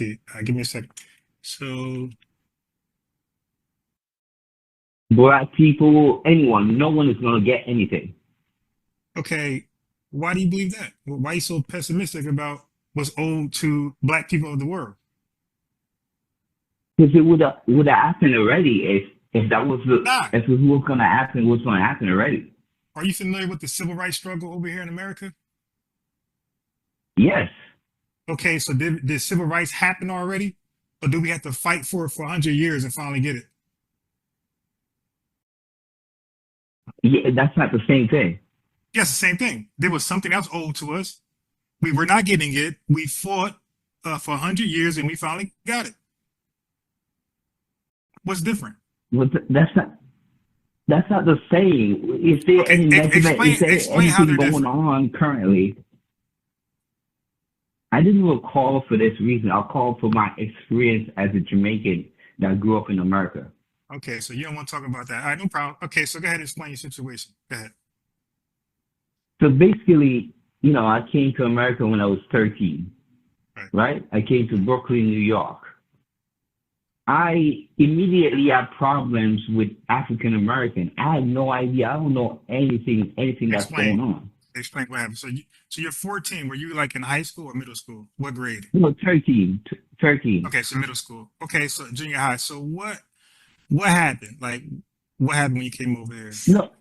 see. Give me a second. So, Black people, anyone, no one is gonna get anything. okay, why do you believe that? Why are you so pessimistic about what's owed to black people of the world? Because it would have happened already if that was the Nah. if it was gonna happen, what's gonna happen already. Are you familiar with the civil rights struggle over here in America? Yes. Okay, so did civil rights happen already? Or do we have to fight for it for 100 years and finally get it? Yeah, that's not the same thing. Yes, the same thing. There was something else owed to us. We were not getting it. We fought for 100 years and we finally got it. What's different? That's not the same. Is there Okay, any measurement? Is there explain how anything they're going different. on currently? I didn't even call for this reason. I called for my experience as a Jamaican that grew up in America. Okay, so you don't want to talk about that. All right, no problem. Okay, so go ahead and explain your situation. Go ahead. So basically, I came to America when I was 13, Right. right? I came to Brooklyn, New York. I immediately had problems with African American. I had no idea. I don't know anything that's going Explain. on. Explain what happened. So you're 14. Were you like in high school or middle school? What grade? No, 13, 13. Okay, so middle school. Okay, so junior high. So what happened? Like what happened when you came over here? No,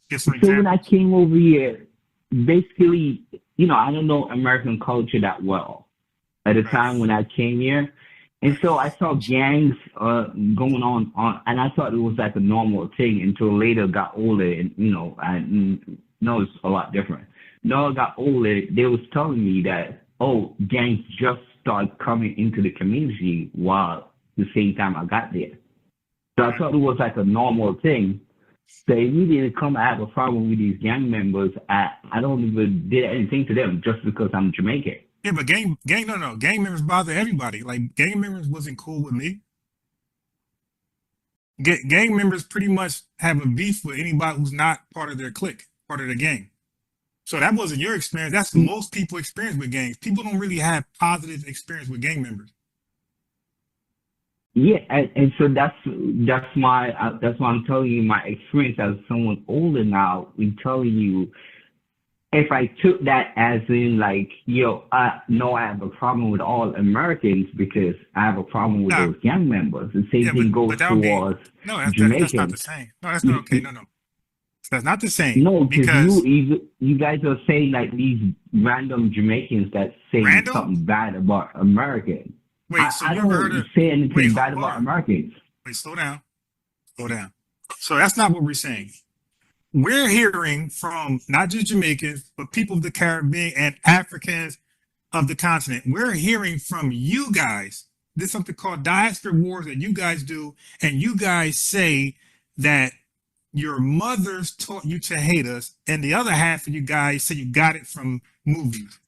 Give some so when I examples. came over here, basically, I don't know American culture that well at the Right. time when I came here. And Right. so I saw gangs going on, and I thought it was like a normal thing until later got older, and I know it's a lot different. No, I got older, they was telling me that, oh, gangs just started coming into the community while the same time I got there. So I Right. thought it was like a normal thing. So immediately come I have a problem with these gang members. I don't even did anything to them just because I'm Jamaican. Yeah, but no. Gang members bother everybody. Like gang members wasn't cool with me. Gang members pretty much have a beef with anybody who's not part of their clique, part of the gang. So that wasn't your experience. That's most people experience with gangs. People don't really have positive experience with gang members. Yeah, and so that's why I'm telling you my experience as someone older now. I'm telling you, if I took that as in like, yo, I know I have a problem with all Americans because I have a problem with Nah, those gang members. The same yeah, but thing goes that would be towards no. That's not the Jamaicans. same. No, that's not You, okay. No. That's not the same no, because because you guys are saying like these random Jamaicans that saying random. something bad about Americans. Wait, so I you ever heard don't of? say Wait, anything bad hold about on. Americans. Wait, slow down. Slow down. So that's not what we're saying. We're hearing from not just Jamaicans, but people of the Caribbean and Africans of the continent. We're hearing from you guys. There's something called diaspora wars that you guys do, and you guys say that your mothers taught you to hate us, and the other half of you guys say you got it from movies.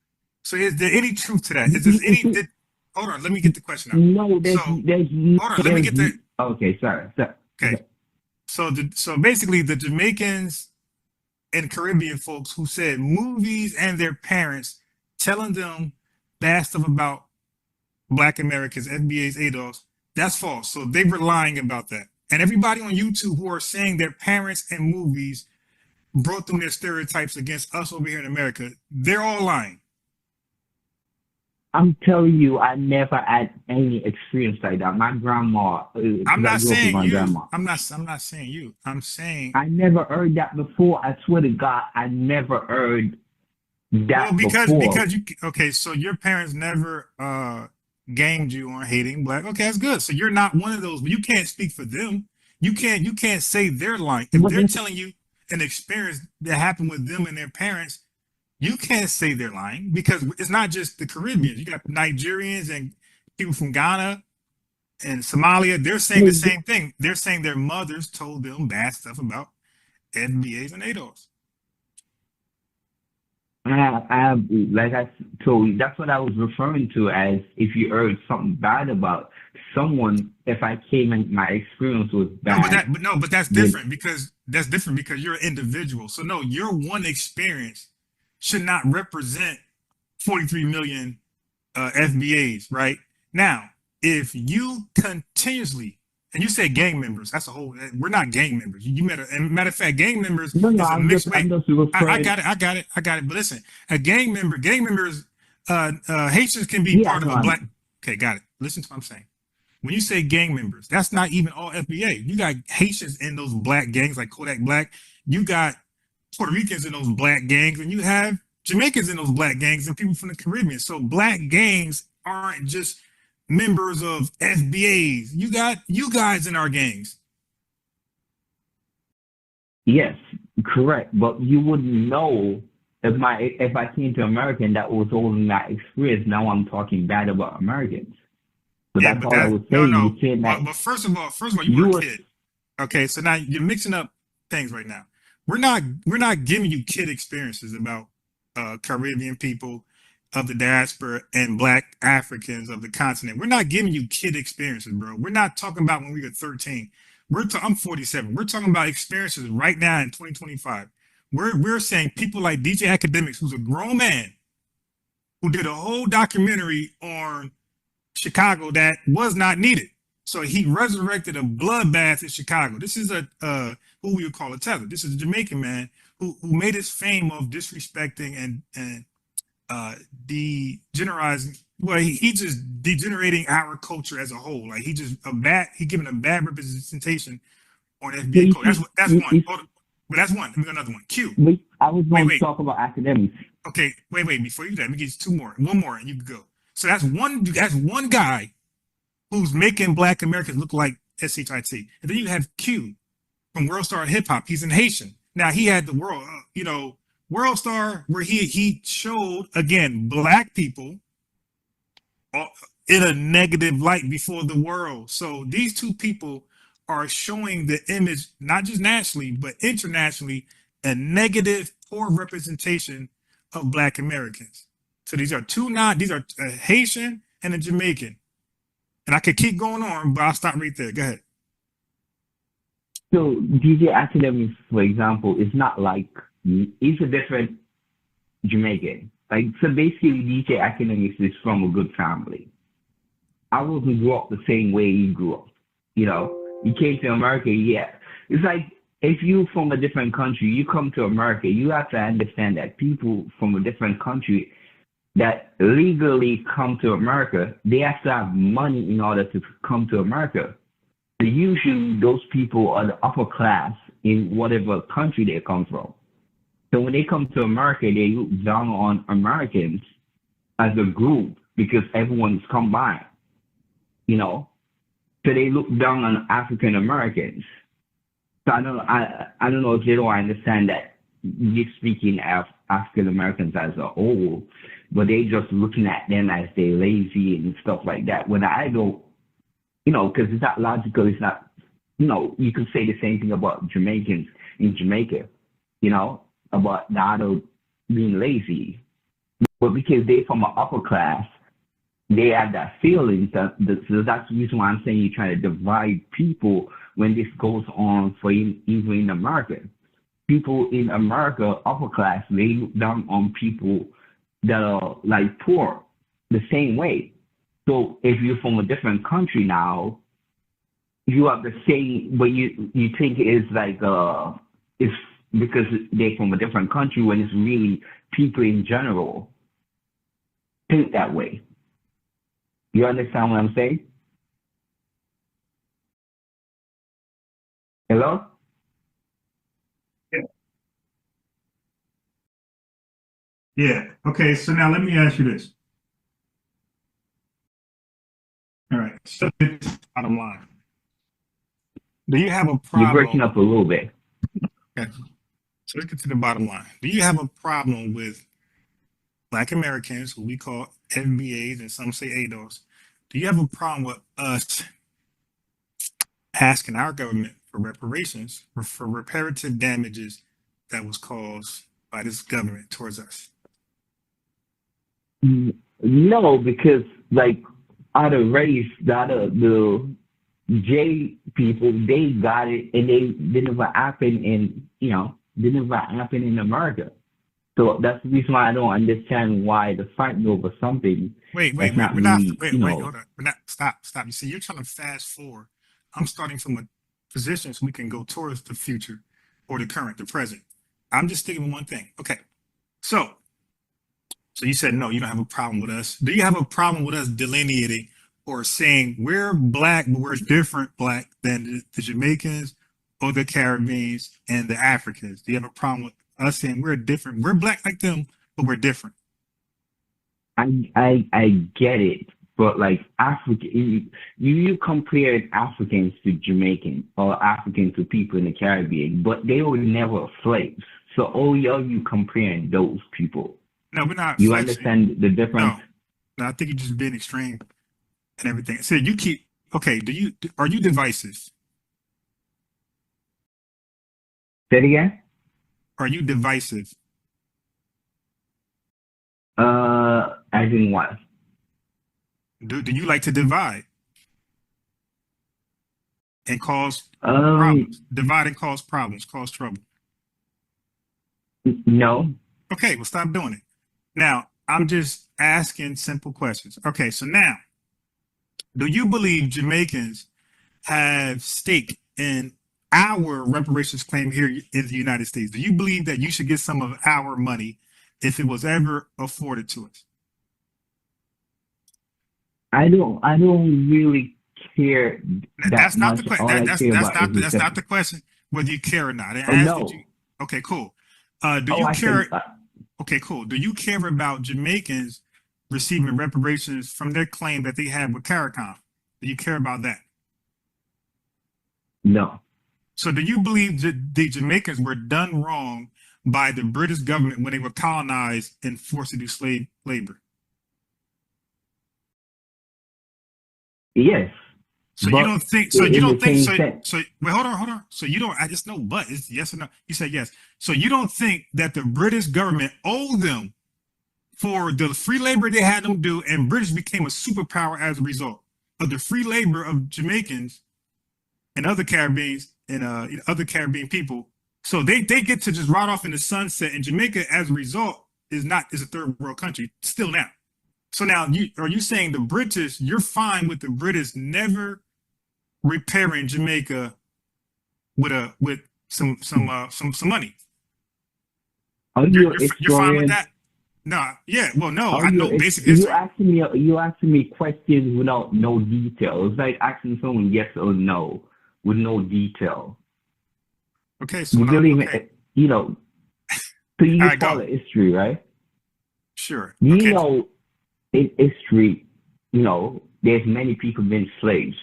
So is there any truth to that? Is there any did hold on, let me get the question out. No, So hold on, let me there's, get the okay, sorry. okay. So basically the Jamaicans and Caribbean folks who said movies and their parents telling them bad stuff about Black Americans, FBA's ADOS, that's false. So they were lying about that. And everybody on YouTube who are saying their parents and movies brought them their stereotypes against us over here in America, they're all lying. I'm telling you, I never had any experience like that. My grandma, I'm because I not grew up with saying my you. grandma, I'm not saying you. I'm saying I never heard that before. I swear to God, I never heard well that before. because you okay, so your parents never gamed you on hating black. Okay, that's good. So you're not one of those, but you can't speak for them. You can't say they're lying. If But they're this, telling you an experience that happened with them and their parents, you can't say they're lying because it's not just the Caribbeans. You got Nigerians and people from Ghana and Somalia. They're saying the same thing. They're saying their mothers told them bad stuff about NBAs and ADOS. like I told you, that's what I was referring to as if you heard something bad about someone. If I came and my experience was No, but bad, that's then different because you're an individual. So no, your one experience should not represent 43 million FBAs, right? Now, if you continuously, and you say gang members, that's a whole, we're not gang members. You met and matter of fact, gang members No, no, is a mixed I'm way. just I referring. got it, I got it, I got it. But listen, gang members, Haitians can be Yeah, part of no, a black. Okay, got it. Listen to what I'm saying. When you say gang members, that's not even all FBA. You got Haitians in those black gangs like Kodak Black. You got Puerto Ricans in those black gangs, and you have Jamaicans in those black gangs and people from the Caribbean. So black gangs aren't just members of FBAs. You got you guys in our gangs. yes, correct. But you wouldn't know if I came to America and that was only my experience. Now I'm talking bad about Americans. So Yeah, that's but all I that was no, saying. no. You saying that But first of all, you you were a were kid. Okay, so now you're mixing up things right now. We're not giving you kid experiences about Caribbean people of the diaspora and Black Africans of the continent. We're not giving you kid experiences, bro. We're not talking about when we were 13. I'm 47. We're talking about experiences right now in 2025. We're saying people like DJ Academics, who's a grown man, who did a whole documentary on Chicago that was not needed. So he resurrected a bloodbath in Chicago. This is a who we would call a tether. This is a Jamaican man who made his fame of disrespecting and degenerizing. Well, he just degenerating our culture as a whole. Like he given a bad representation on FBA you code. see, That's one. Hold on. But that's one. Let me go another one. Q. I was Wait, going to wait. talk about academics. Okay, wait. Before you do that, let me get you two more. One more, and you can go. So that's one. That's one guy who's making Black Americans look like SHIT. And then you have Q from World Star Hip Hop. He's an Haitian. Now he had the World Star, where he showed again Black people in a negative light before the world. So these two people are showing the image, not just nationally, but internationally, a negative, poor representation of Black Americans. So these are these are a Haitian and a Jamaican. And I could keep going on, but I'll stop right there. Go ahead. So DJ Academics, for example, is not like he's a different Jamaican. Like so basically DJ Academics is from a good family. I wasn't grew up the same way he grew up. You know, he came to America, yeah. It's like if you from a different country, you come to America, you have to understand that people from a different country that legally come to America, they have to have money in order to come to America. So usually those people are the upper class in whatever country they come from. So when they come to America, they look down on Americans as a group because everyone's combined, you know. So they look down on African Americans. So I don't know if they don't understand that you're speaking of African Americans as a whole, but they just looking at them as they lazy and stuff like that. When I don't, you know, because it's not logical, it's not, you know, you could say the same thing about Jamaicans in Jamaica, you know, about the other being lazy. But because they from an upper class, they have that feeling that so that's the reason why I'm saying you're trying to divide people when this goes on for even in America. People in America, upper class, they look down on people that are like poor the same way. So if you're from a different country now, you have the same, but you think it's like it's because they're from a different country when it's really people in general think that way. You understand what I'm saying? Hello? Yeah. Yeah. Okay. So now let me ask you this. All right. So bottom line. Do you have a You're breaking problem? up a little bit. Okay. So let's get to the bottom line. Do you have a problem with Black Americans, who we call FBAs and some say ADOS? Do you have a problem with us asking our government for reparations for reparative damages that was caused by this government towards us? No, because like other race, the J people, they got it and they never happen in, you know, they never happen in America. So that's the reason why I don't understand why the fighting over something Wait, wait, That's wait. not We're not. really, Wait, wait. Hold on. We're not. Stop. Stop. You see, you're trying to fast forward. I'm starting from a position so we can go towards the future or the current, the present. I'm just sticking with one thing. Okay. So, so you said no, you don't have a problem with us. Do you have a problem with us delineating or saying we're black, but we're different black than the Jamaicans or the Caribbeans and the Africans? Do you have a problem with us saying we're different? We're black like them, but we're different. I get it, but like African, you compared Africans to Jamaican or African to people in the Caribbean, but they were never slaves. So all you comparing those people. No, we're not. You Flexing. understand the difference? No, I think you're just being extreme and everything. So you keep okay. Are you divisive? Say it again. Are you divisive? As in what? Do you like to divide and cause Um, problems? Divide and cause problems, cause trouble. no. Okay, well, stop doing it. Now, I'm just asking simple questions. Okay, so now, do you believe Jamaicans have stake in our reparations claim here in the United States? Do you believe that you should get some of our money if it was ever afforded to us? I don't really care That's that not the much. question. All I care about is That's not the question. Whether you care or not. I oh asked no. did you. Okay, cool. Do Oh, you I care? said Okay, cool. Do you care about Jamaicans receiving reparations from their claim that they had with CARICOM? Do you care about that? no. So do you believe that the Jamaicans were done wrong by the British government when they were colonized and forced to do slave labor? Yes. So But you don't think so you in don't the think same so sense. so wait, hold on. So you don't I just know but it's yes or no. You said yes. So you don't think that the British government owed them for the free labor they had them do, and British became a superpower as a result of the free labor of Jamaicans and other Caribbeans and other Caribbean people. So they get to just ride off in the sunset, and Jamaica, as a result, is a third world country still now. So now, are you saying the British? You're fine with the British never repairing Jamaica with some money? Are you a You're fine with historian? that? No, yeah. Well, no, Are I you know basic you history. asking me questions without no detail. It's like asking someone yes or no with no detail. Okay, so You don't even okay, so you all just right, call go. it history, right? Sure. You Okay. know, in history, there's many people been slaves.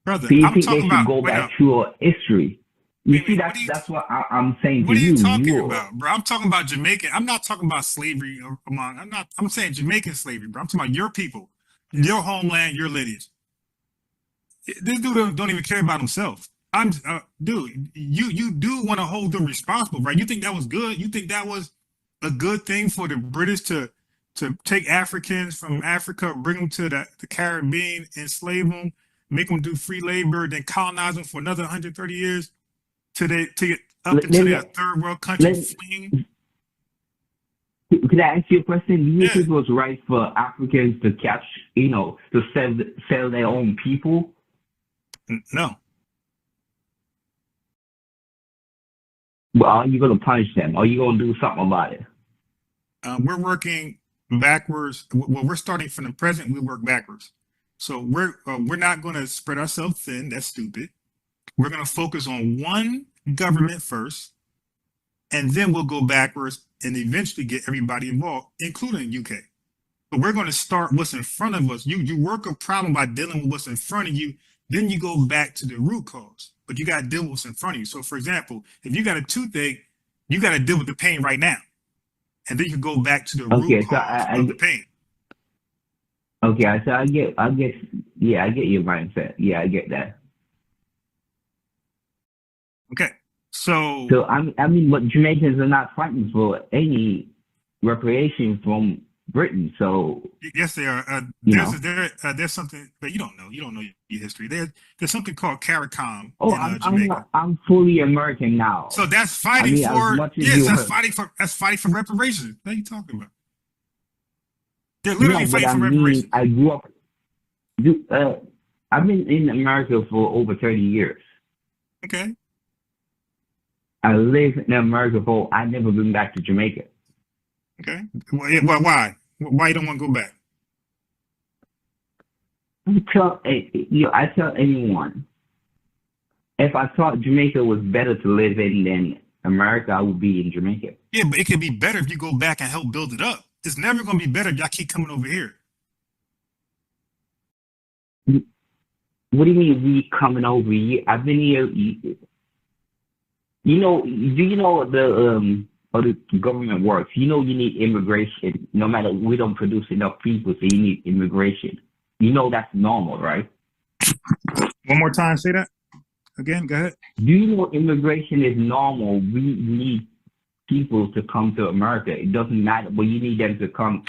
Brother, So you I'm think they talking should about. go Wait, back no, to a history? You see, wait. that's what I'm saying to What are you you. talking about, bro? I'm talking about Jamaican. I'm not talking about slavery among. I'm not. I'm saying Jamaican slavery, bro. I'm talking about your people, your homeland, your lineage. This dude don't even care about himself. Dude. You do want to hold them responsible, right? You think that was good? You think that was a good thing for the British to take Africans from Africa, bring them to the Caribbean, enslave them, make them do free labor, then colonize them for another 130 years to get up Let, into let me their third world country let, fleeing? could I ask you a question? Do you Yeah, think it was right for Africans to catch, to sell their own people? no. Well, are you going to punish them? Are you going to do something about it? We're working backwards. Well, we're starting from the present. We work backwards. So we're not going to spread ourselves thin. That's stupid. We're going to focus on one government first, and then we'll go backwards and eventually get everybody involved, including UK. But we're going to start what's in front of us. You work a problem by dealing with what's in front of you, then you go back to the root cause. But you got to deal with what's in front of you. So, for example, if you got a toothache, you got to deal with the pain right now, and then you can go back to the root Okay, so cause of the pain. so yeah, I get your mindset. Yeah, I get that. Okay, so So I mean, but Jamaicans are not fighting for any reparation from Britain. So yes, they are. you know, There's something, but you don't know. You don't know your history. There's something called CARICOM oh, in Jamaica. I'm fully American now. So that's I fighting mean, as for much as yes, you, that's fighting for reparations. What are you talking about? They're literally No, but fighting I for mean, reparations. I grew up. I've been in America for over 30 years. Okay. I live in America for. I've never been back to Jamaica. Okay. Well, why? Why you don't want to go back? I tell anyone, if I thought Jamaica was better to live in than America, I would be in Jamaica. Yeah, but it could be better if you go back and help build it up. It's never going to be better if y'all keep coming over here. What do you mean we coming over here? I've been here. You know, do you know how the government works? You know, you need immigration. No matter, we don't produce enough people, so you need immigration. You know that's normal, right? One more time, say that again. Go ahead. Do you know immigration is normal? We need people to come to America. It doesn't matter, but you need them to come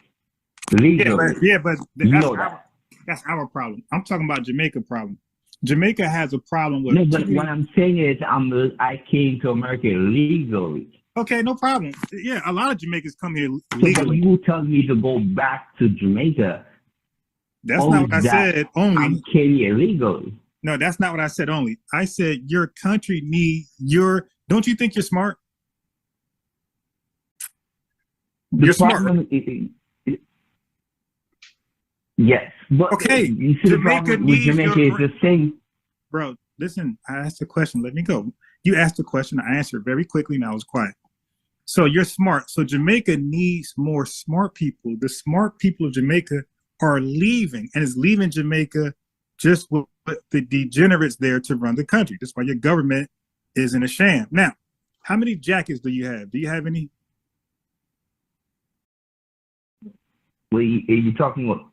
legally. Yeah, but That. That's our problem. I'm talking about Jamaica problem. Jamaica has a problem with. No, but what I'm saying is, I came to America legally. Okay, no problem. Yeah, a lot of Jamaicans come here So, legally. but you tell me to go back to Jamaica. That's not what I said. Only I came here legally. No, that's not what I said. Only I said your country need your. Don't you think you're smart? You're smart. Yes, but okay. You see, the problem with Jamaica is the same. Bro, listen. I asked a question. Let me go. You asked a question. I answered very quickly, and I was quiet. So you're smart. So Jamaica needs more smart people. The smart people of Jamaica are leaving, and is leaving Jamaica just with the degenerates there to run the country. That's why your government is in a sham. Now, how many jackets do you have? Do you have any? Well, you talking about?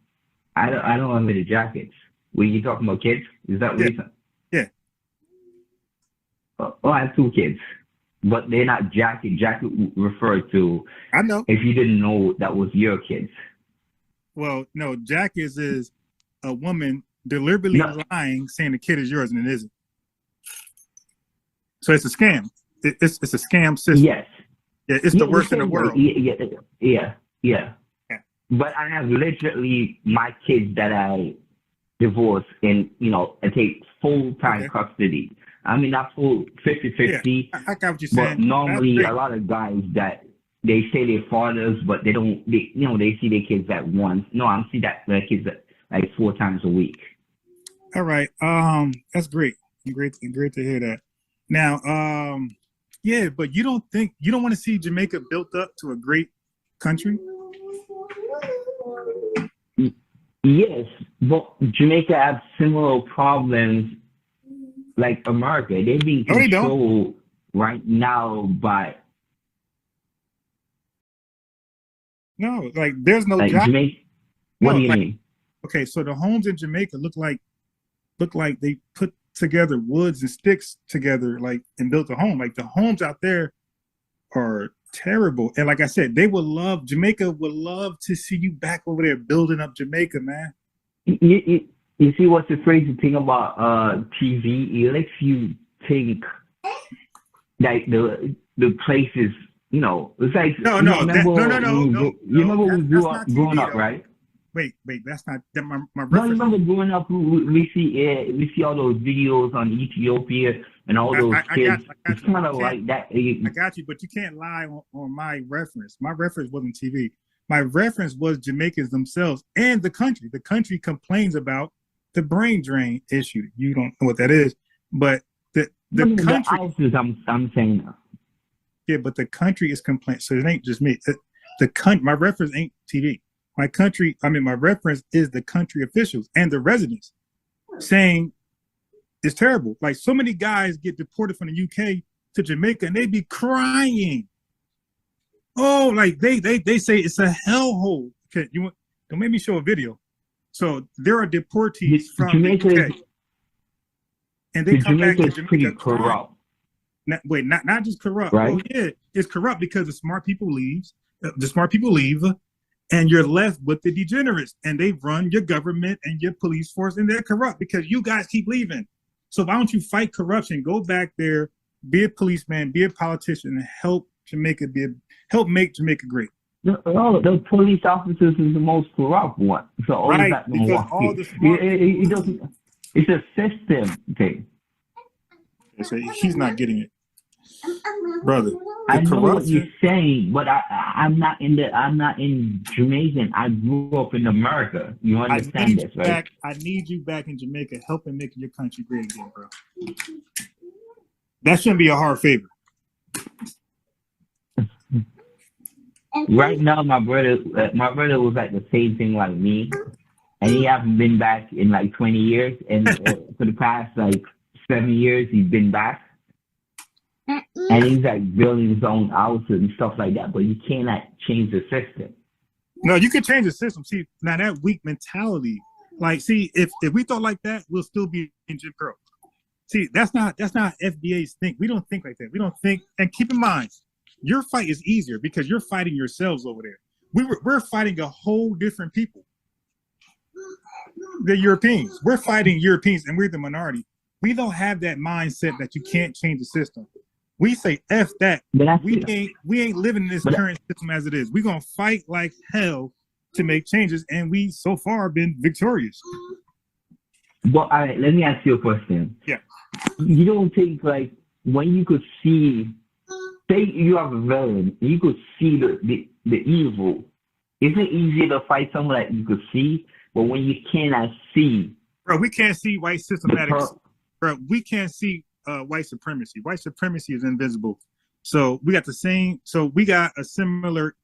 I don't have any jackets. Were you talking about kids? Is that what you're saying? Yeah. Oh, I have 2 kids, but they're not jacket. Jacket referred to. I know. If you didn't know, that was your kids. Well, no, jackets is a woman deliberately lying, saying the kid is yours and it isn't. So it's a scam. It's a scam system. Yes. Yeah, it's the worst in the world. Yeah. But I have literally my kids that I divorce and, I take full-time custody. I mean, not full 50-50. Yeah, I got what you're saying. But normally a lot of guys that they say they're fathers, but they see their kids at once. No, I see that their kids like 4 times a week. All right. That's great. Great to hear that. Now, yeah, but you don't want to see Jamaica built up to a great country? Yes, but Jamaica have similar problems like America. They're being controlled right now by. No, like there's no job. Jamaica. What do you mean? Okay, so the homes in Jamaica look like they put together woods and sticks together, like, and built a home. Like the homes out there are terrible. And like I said, Jamaica would love to see you back over there building up Jamaica, man. You see what's the crazy thing about TV? It lets you think like the places, it's like no. You remember we grew up growing up, right? Wait, that's not my reference. No, you remember growing up, we see all those videos on Ethiopia and all those kids. It's kind of like that. I got you, but you can't lie on my reference. My reference wasn't TV. My reference was Jamaicans themselves and the country. The country complains about the brain drain issue. You don't know what that is, but the country. I'm saying. Yeah, but the country is complaining. So it ain't just me. The country. My reference ain't TV. My reference is the country officials and the residents saying it's terrible. Like so many guys get deported from the UK to Jamaica and they be crying. Oh, like they say it's a hellhole. Okay, don't make me show a video. So there are deportees from Jamaica, the UK, and they come back to Jamaica. Pretty corrupt. Not just corrupt. Right? Oh yeah, it's corrupt because the smart people leave. And you're left with the degenerates, and they run your government and your police force, and they're corrupt because you guys keep leaving. So why don't you fight corruption? Go back there, be a policeman, be a politician, and help make Jamaica great. The police officers is the most corrupt one. So all Right, that because walk all it, the smart it doesn't. It's a system thing. they say he's not getting it, brother. I The know what you're corruption. saying, but I'm not in Jamaican. I grew up in America. You I understand need this, you right? back. I need you back in Jamaica, helping make your country great again, bro. That shouldn't be a hard favor. Right now, my brother was like the same thing like me, and he hasn't been back in like 20 years. And for the past like 7 years, he's been back, and he's like building his own house and stuff like that. But he cannot change the system. No, you can change the system. See, now that weak mentality, like, see, if we thought like that, we'll still be in Jim Crow. See, that's not FBA's think. We don't think like that. We don't think. And keep in mind, your fight is easier because you're fighting yourselves over there. We're fighting a whole different people. The Europeans. We're fighting Europeans, and we're the minority. We don't have that mindset that you can't change the system. We say F that. We ain't living in this current system as it is. We're gonna fight like hell to make changes, and we so far been victorious. But all right, let me ask you a question. Yeah. You don't think like when you could see, say you have a villain, you could see the evil. Isn't it easier to fight someone that you could see, but when you cannot see? Bro, we can't see white systematics. Bro, we can't see white supremacy. White supremacy is invisible. So we got the same. So we got a similar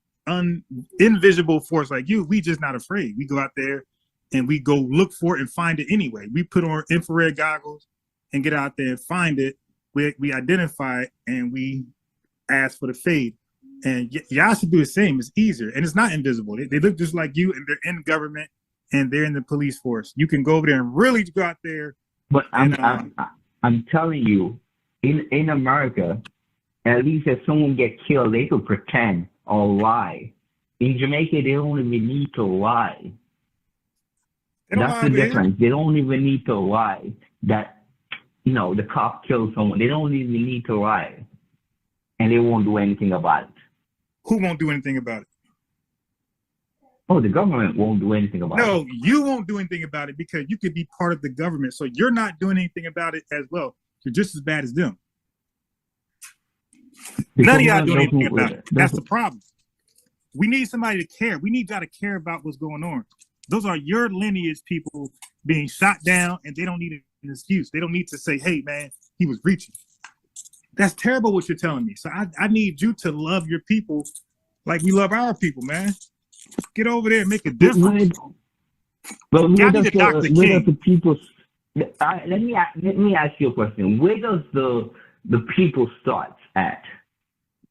invisible force like you. We just not afraid. We go out there and we go look for it and find it anyway. We put on infrared goggles and get out there and find it. We identify it and we ask for the fade. And y'all should do the same. It's easier and it's not invisible. They look just like you, and they're in government and they're in the police force. You can go over there and really go out there. But I'm telling you, in America, at least if someone get killed, they could pretend or lie. In Jamaica, they don't even need to lie. That's the difference. They don't even need to lie that, you know, the cop killed someone. They don't even need to lie. And they won't do anything about it. Who won't do anything about it? Oh, the government won't do anything about it. No, you won't do anything about it because you could be part of the government. So you're not doing anything about it as well. You're just as bad as them. None of y'all doing anything about it. That's the problem. We need somebody to care. We need y'all to care about what's going on. Those are your lineage people being shot down, and they don't need an excuse. They don't need to say, hey, man, he was reaching. That's terrible what you're telling me. So I need you to love your people like we love our people, man. Get over there and make a difference. But where does the people? Let me ask you a question. Where does the people start at?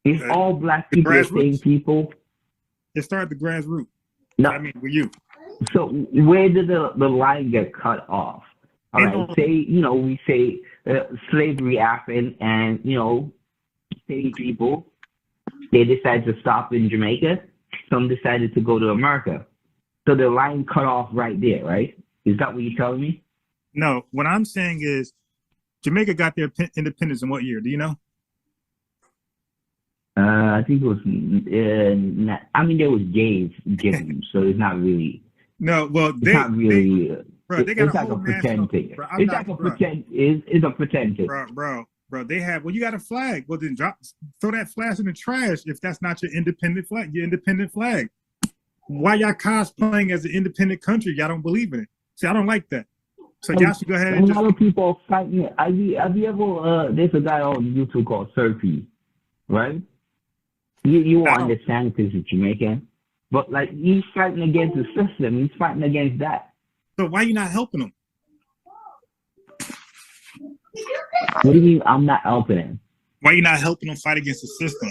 Is all black people the same people? It started at the grassroots. No, I mean, with you. So where did the line get cut off? All right, say, you know, we say slavery happened, and, you know, same people, they decided to stop in Jamaica. Some decided to go to America. So the line cut off right there, right? Is that what you're telling me? No, what I'm saying is Jamaica got their independence in what year? Do you know? I think it was, I mean, there was given, so it's not really. No, well, it's not really. Bro, they got it's like a pretend thing. It's like a pretend. It's a pretend thing. Bro, they have. Well, you got a flag. Well, then throw that flag in the trash if that's not your independent flag. Your independent flag. Why y'all cosplaying as an independent country? Y'all don't believe in it. See, I don't like that. So y'all should go ahead and a lot of people are fighting. Have you ever? There's a guy on YouTube called Surfy, right? You won't understand because he's Jamaican, but like he's fighting against the system. He's fighting against that. So why you not helping him? What do you mean I'm not helping him? Why you not helping him fight against the system?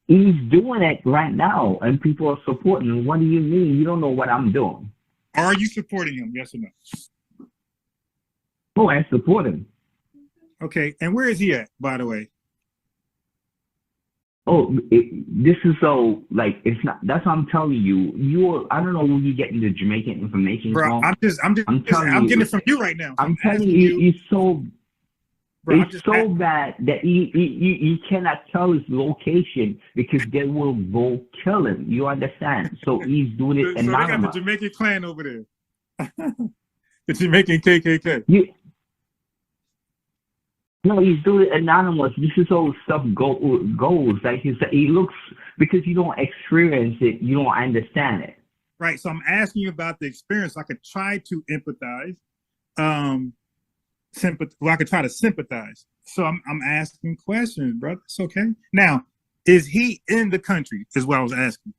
He's doing it right now, and people are supporting him. What do you mean? You don't know what I'm doing. Are you supporting him? Yes or no? Oh, I support him. Okay, and where is he at, by the way? Oh, this is so, like, it's not, that's what I'm telling you. I don't know where you're getting the Jamaican information bro, from. I'm getting it from you right now. I'm telling you, you're so, Bro, It's so bad that you cannot tell his location because they will go kill him. You understand? So he's doing it so they got the anonymous. Jamaican clan over there. The Jamaican KKK. No, he's doing it anonymous. This is how stuff goes. Like he looks, because you don't experience it, you don't understand it. Right. So I'm asking you about the experience. I could try to empathize. I could try to sympathize. So I'm asking questions, brother. It's okay. Now, is he in the country? Is what I was asking.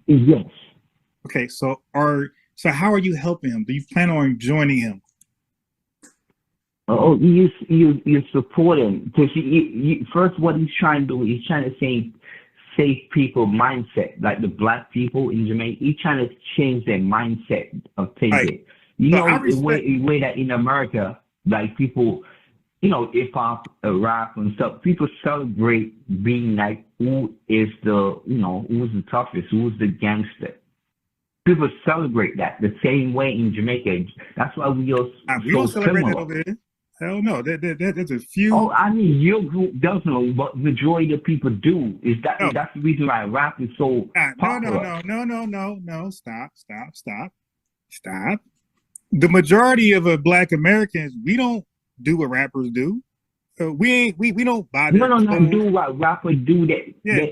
Yes. Okay. So how are you helping him? Do you plan on joining him? Oh, you support him because first what he's trying to do, he's trying to save people mindset, like the black people in Jamaica. He's trying to change their mindset of thinking. Right. You know, the way that in America, like people, you know, hip hop, rap and stuff, people celebrate being like who's the toughest, who's the gangster. People celebrate that the same way in Jamaica. That's why we are we don't celebrate that over here. Hell no, there's a few. Oh, I mean, your group doesn't, but majority of people do. That's the reason why rap is so popular. No. Stop. The majority of Black Americans, we don't do what rappers do. We don't buy their No, clothes. do what rappers do.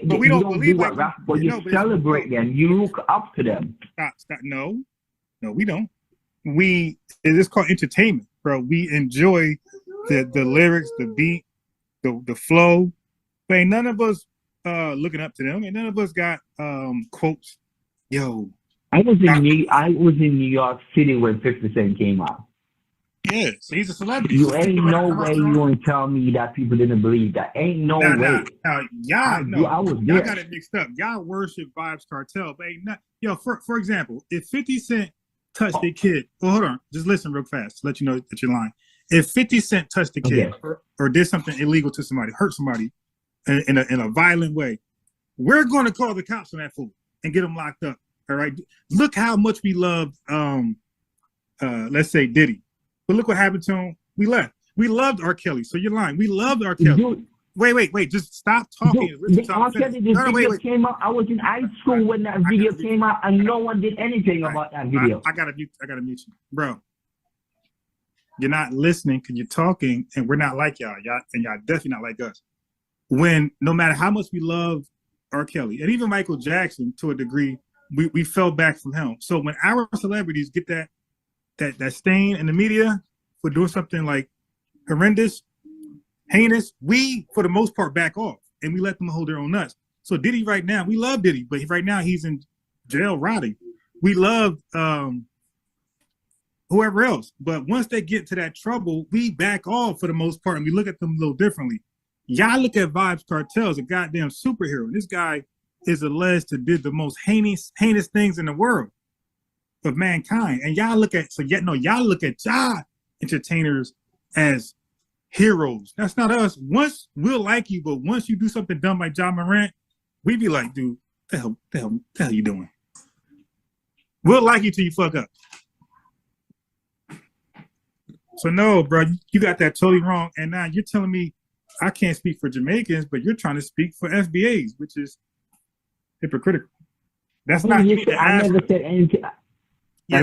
But we don't believe what rappers, but you celebrate them. You look up to them. Stop. No, we don't. It's called entertainment, bro. We enjoy the lyrics, the beat, the flow. But ain't none of us looking up to them. And none of us got quotes. Yo, I was in New York City when 50 Cent came out. Yeah, so he's a celebrity. You ain't no way you gonna tell me that people didn't believe that. Ain't no way. Y'all got it mixed up. Y'all worship Vibes Cartel, but ain't not. Yo, for example, if 50 Cent touched a kid, well, hold on, just listen real fast to let you know that you're lying. If 50 Cent touched a kid or did something illegal to somebody, hurt somebody in a violent way, we're going to call the cops on that fool and get him locked up. All right. Look how much we loved, let's say Diddy. But look what happened to him. We left. We loved R. Kelly. So you're lying. We loved R. Kelly. Dude, wait. Just stop talking. R. Kelly, video came out. I was in high school when that video came out, and no one did anything about that video. I gotta mute you, bro. You're not listening because you're talking, and we're not like y'all. Y'all definitely not like us. When no matter how much we love R. Kelly and even Michael Jackson to a degree, we fell back from him. So when our celebrities get that stain in the media for doing something like horrendous, heinous, we, for the most part, back off and we let them hold their own nuts. So Diddy right now, we love Diddy, but right now he's in jail rotting. We love whoever else, but once they get to that trouble, we back off for the most part and we look at them a little differently. Y'all look at Vibes Cartel as a goddamn superhero. This guy is alleged to did the most heinous things in the world of mankind. And y'all look at y'all entertainers as heroes. That's not us. Once we'll like you, but once you do something dumb like John Morant, we be like, dude, the hell you doing? We'll like you till you fuck up. So no, bro, you got that totally wrong. And now you're telling me I can't speak for Jamaicans, but you're trying to speak for FBAs, which is hypocritical. That's not me to ask. I never said anything. Yeah,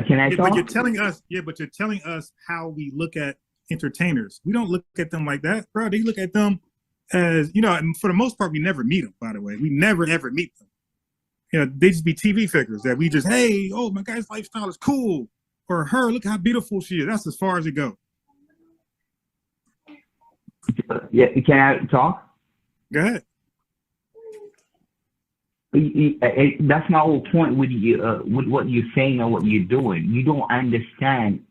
can I talk? But you're telling us how we look at entertainers. We don't look at them like that, bro. They look at them as, and for the most part, we never meet them, by the way. We never, ever meet them. They just be TV figures that we just, hey, oh, my guy's lifestyle is cool. Or her, look how beautiful she is. That's as far as it goes. Yeah, can I talk? Go ahead. That's my whole point with what you're saying or what you're doing. You don't understand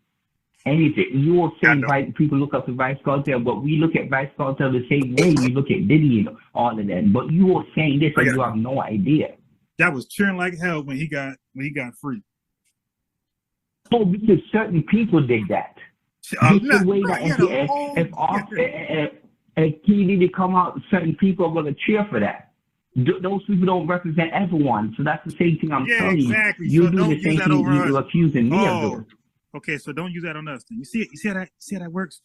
anything. You were saying people look up to Vice Cartel, but we look at Vice Cartel the same way we look at Diddy and all of that. But you were saying this and you have no idea. That was cheering like hell when he got free. Oh, because certain people did that. The way that if Kennedy to come out, certain people are going to cheer for that. Those people don't represent everyone. So that's the same thing I'm telling you. Exactly. You do the same thing you're accusing me of doing. Okay, so don't use that on us. Then you see how that works.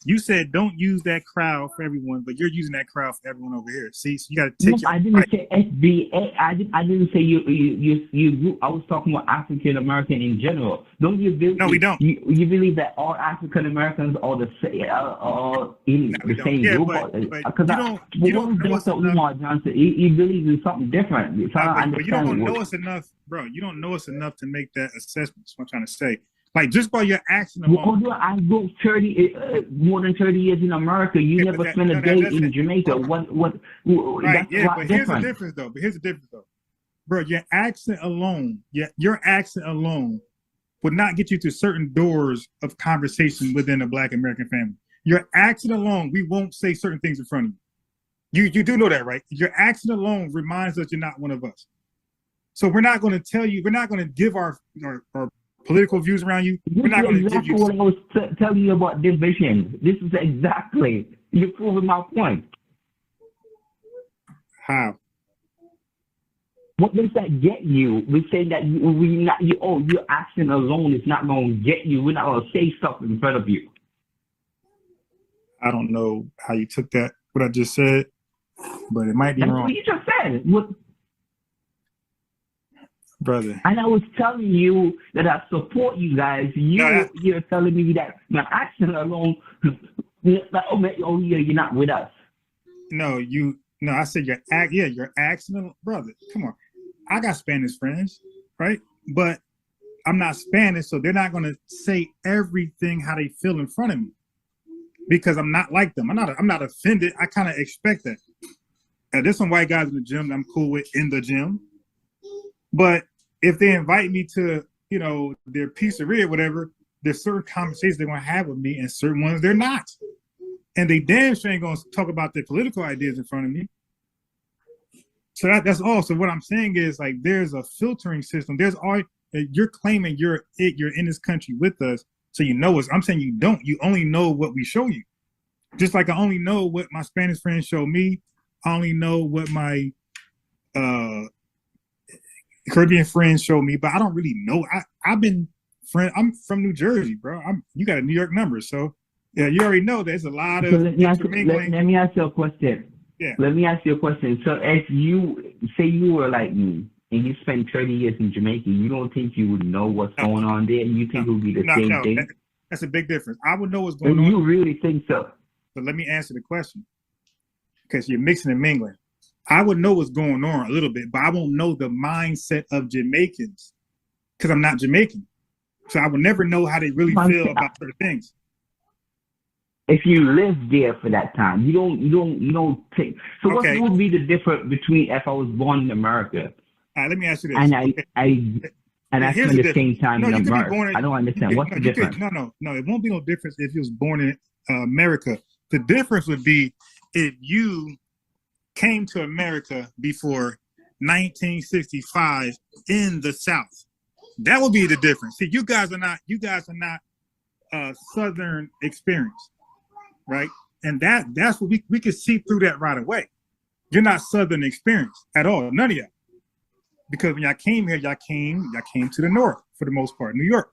You said don't use that crowd for everyone, but you're using that crowd for everyone over here. See, so you got to take. No, I didn't say FBA. I didn't say you. I was talking about African American in general. Don't you believe? No, we don't. You believe that all African Americans are the same? In No, the same yeah, group? but You don't know us enough. Johnson, he believes in something different. So but you don't know us enough, bro. You don't know us enough to make that assessment. That's what I'm trying to say. Like just by your action alone. Although I go more than 30 years in America, you never spent a day in Jamaica. What? Right? That's Yeah, but here's the different. difference, though. Bro, your accent alone, your accent alone, would not get you to certain doors of conversation within a Black American family. Your accent alone, we won't say certain things in front of you. You do know that, right? Your accent alone reminds us you're not one of us. So we're not going to tell you. We're not going to give our political views around you. We're not going to give you. What I was telling you about division. This is exactly, you're proving my point. How? What does that get you? We're saying that your action alone is not going to get you. We're not going to say stuff in front of you. I don't know how you took that, what I just said, but it might be wrong. What you just said. Brother. And I was telling you that I support you guys. You're telling me that my action alone, you're not with us. No, I said your action alone, brother. Come on. I got Spanish friends, right? But I'm not Spanish, so they're not going to say everything how they feel in front of me because I'm not like them. I'm not offended. I kind of expect that. There's some white guys in the gym that I'm cool with in the gym. But if they invite me to, their pizzeria or whatever, there's certain conversations they're going to have with me and certain ones they're not. And they damn sure ain't going to talk about their political ideas in front of me. So that's all. So what I'm saying is like there's a filtering system. You're claiming you're in this country with us, so you know us. I'm saying you don't. You only know what we show you. Just like I only know what my Spanish friends show me. I only know what my Caribbean friends show me, but I don't really know. I'm from New Jersey, bro. You got a New York number, so yeah, you already know there's a lot of intermingling. Let me ask you a question. Yeah. Let me ask you a question. So if you say you were like me and you spent 30 years in Jamaica, you don't think you would know what's going on there? You think it would be the same thing? That's a big difference. I would know what's going on. You really think so? So let me answer the question. Because you're mixing and mingling. I would know what's going on a little bit, but I won't know the mindset of Jamaicans because I'm not Jamaican. So I would never know how they really feel about certain things. If you live there for that time, you don't think. So okay. What would be the difference between if I was born in America? All right, let me ask you this. And I spent the same time in America. I don't understand. What's the difference? No. It won't be no difference if you was born in America. The difference would be if you came to America before 1965 in the South. That would be the difference. See, you guys are not Southern experience, right? And that's what we could see through that right away. You're not Southern experience at all, none of y'all. Because when y'all came here, y'all came to the North for the most part, New York.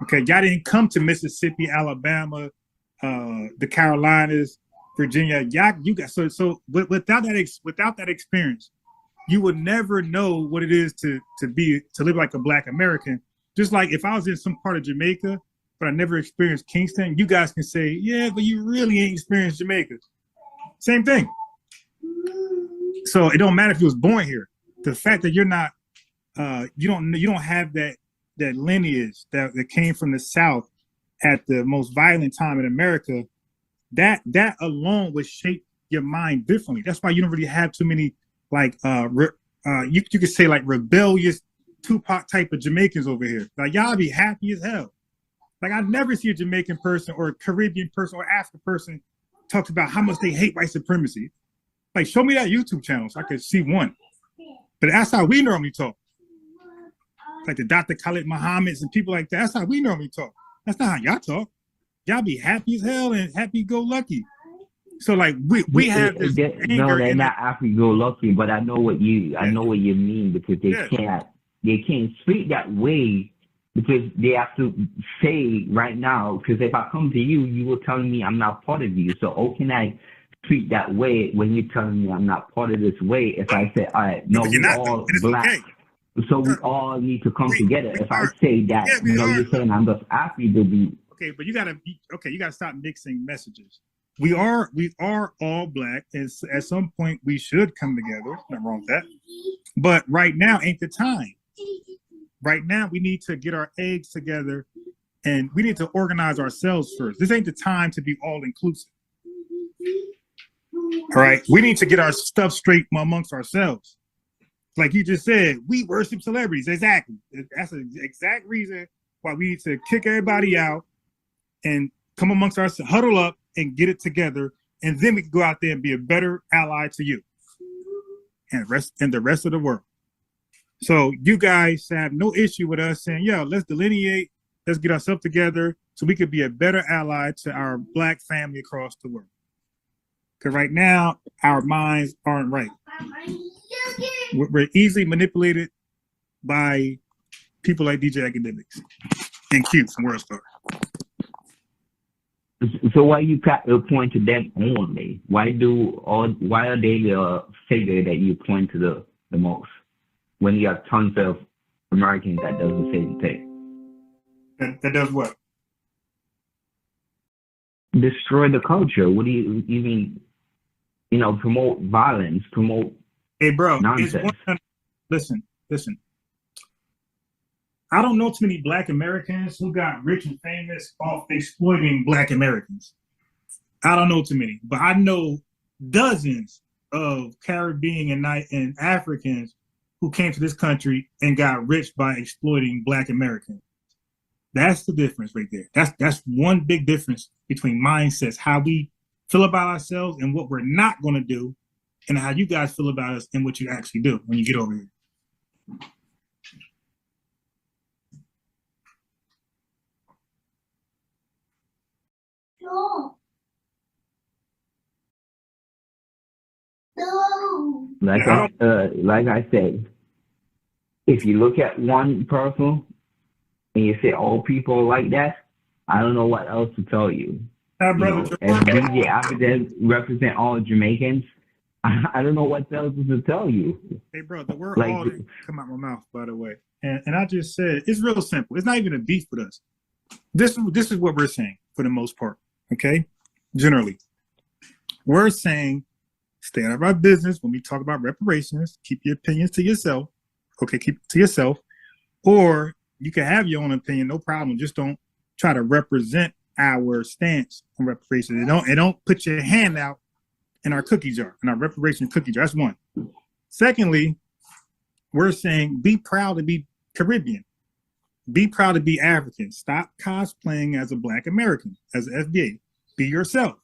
Okay, y'all didn't come to Mississippi, Alabama, the Carolinas, Virginia. You got so without that experience, you would never know what it is to live like a Black American. Just like if I was in some part of Jamaica, but I never experienced Kingston, you guys can say, yeah, but you really ain't experienced Jamaica. Same thing. So it don't matter if you was born here. The fact that you're not, you don't have that lineage that came from the South at the most violent time in America, that alone would shape your mind differently. That's why you don't really have too many like you could say like rebellious Tupac type of Jamaicans over here. Like y'all be happy as hell. Like I never see a Jamaican person or a Caribbean person or African person talks about how much they hate white supremacy. Like show me that YouTube channel so I could see one. But that's how we normally talk. Like the Dr. Khalid Muhammad's and people like that. That's how we normally talk. That's not how y'all talk. Y'all be happy as hell and happy-go-lucky. So like we have this anger. No, they're not happy-go-lucky, but I know what you mean because they can't speak that way because they have to say right now, because if I come to you, you will tell me I'm not part of you. So how can I treat that way when you're telling me I'm not part of this way? If I say, all right, no, But you're we not, all and it's black. okay. So we all need to come together. If I are. say that, Yeah, we no, are. you're saying I'm just happy to be. Okay, but you gotta stop mixing messages. We are all black, and at some point we should come together. Nothing wrong with that. But right now ain't the time. Right now we need to get our eggs together, and we need to organize ourselves first. This ain't the time to be all inclusive. All right, we need to get our stuff straight amongst ourselves. Like you just said, we worship celebrities. Exactly. That's the exact reason why we need to kick everybody out and come amongst ourselves, huddle up and get it together. And then we can go out there and be a better ally to you and the rest of the world. So you guys have no issue with us saying, yo, let's delineate, let's get ourselves together so we could be a better ally to our black family across the world. Because right now, our minds aren't right. We're easily manipulated by people like DJ Academics and Q from World Star. So why you point to them only? Why are they the figure that you point to the most when you have tons of Americans that does the same thing? That does what? Destroy the culture. What do you mean? You know, promote violence, promote. Hey, bro, nonsense. Listen. I don't know too many black Americans who got rich and famous off exploiting black Americans. I don't know too many, but I know dozens of Caribbean and Africans who came to this country and got rich by exploiting black Americans. That's the difference right there. That's one big difference between mindsets, how we feel about ourselves and what we're not going to do, and how you guys feel about us and what you actually do when you get over here. No. Like I said, if you look at one person and you say all people like that, I don't know what else to tell you. If DJ Africans represent all Jamaicans, I don't know what else to tell you. Hey, bro, the word all come out my mouth, by the way. And I just said, it's real simple. It's not even a beef with us. This is what we're saying for the most part, okay? Generally. We're saying stay out of our business when we talk about reparations. Keep your opinions to yourself. Okay, keep it to yourself. Or you can have your own opinion, no problem. Just don't try to represent our stance on reparations. And don't put your hand out in our cookie jar, in our reparation cookie jar. That's one. Secondly, we're saying be proud to be Caribbean. Be proud to be African. Stop cosplaying as a Black American, as an FBA. Be yourself.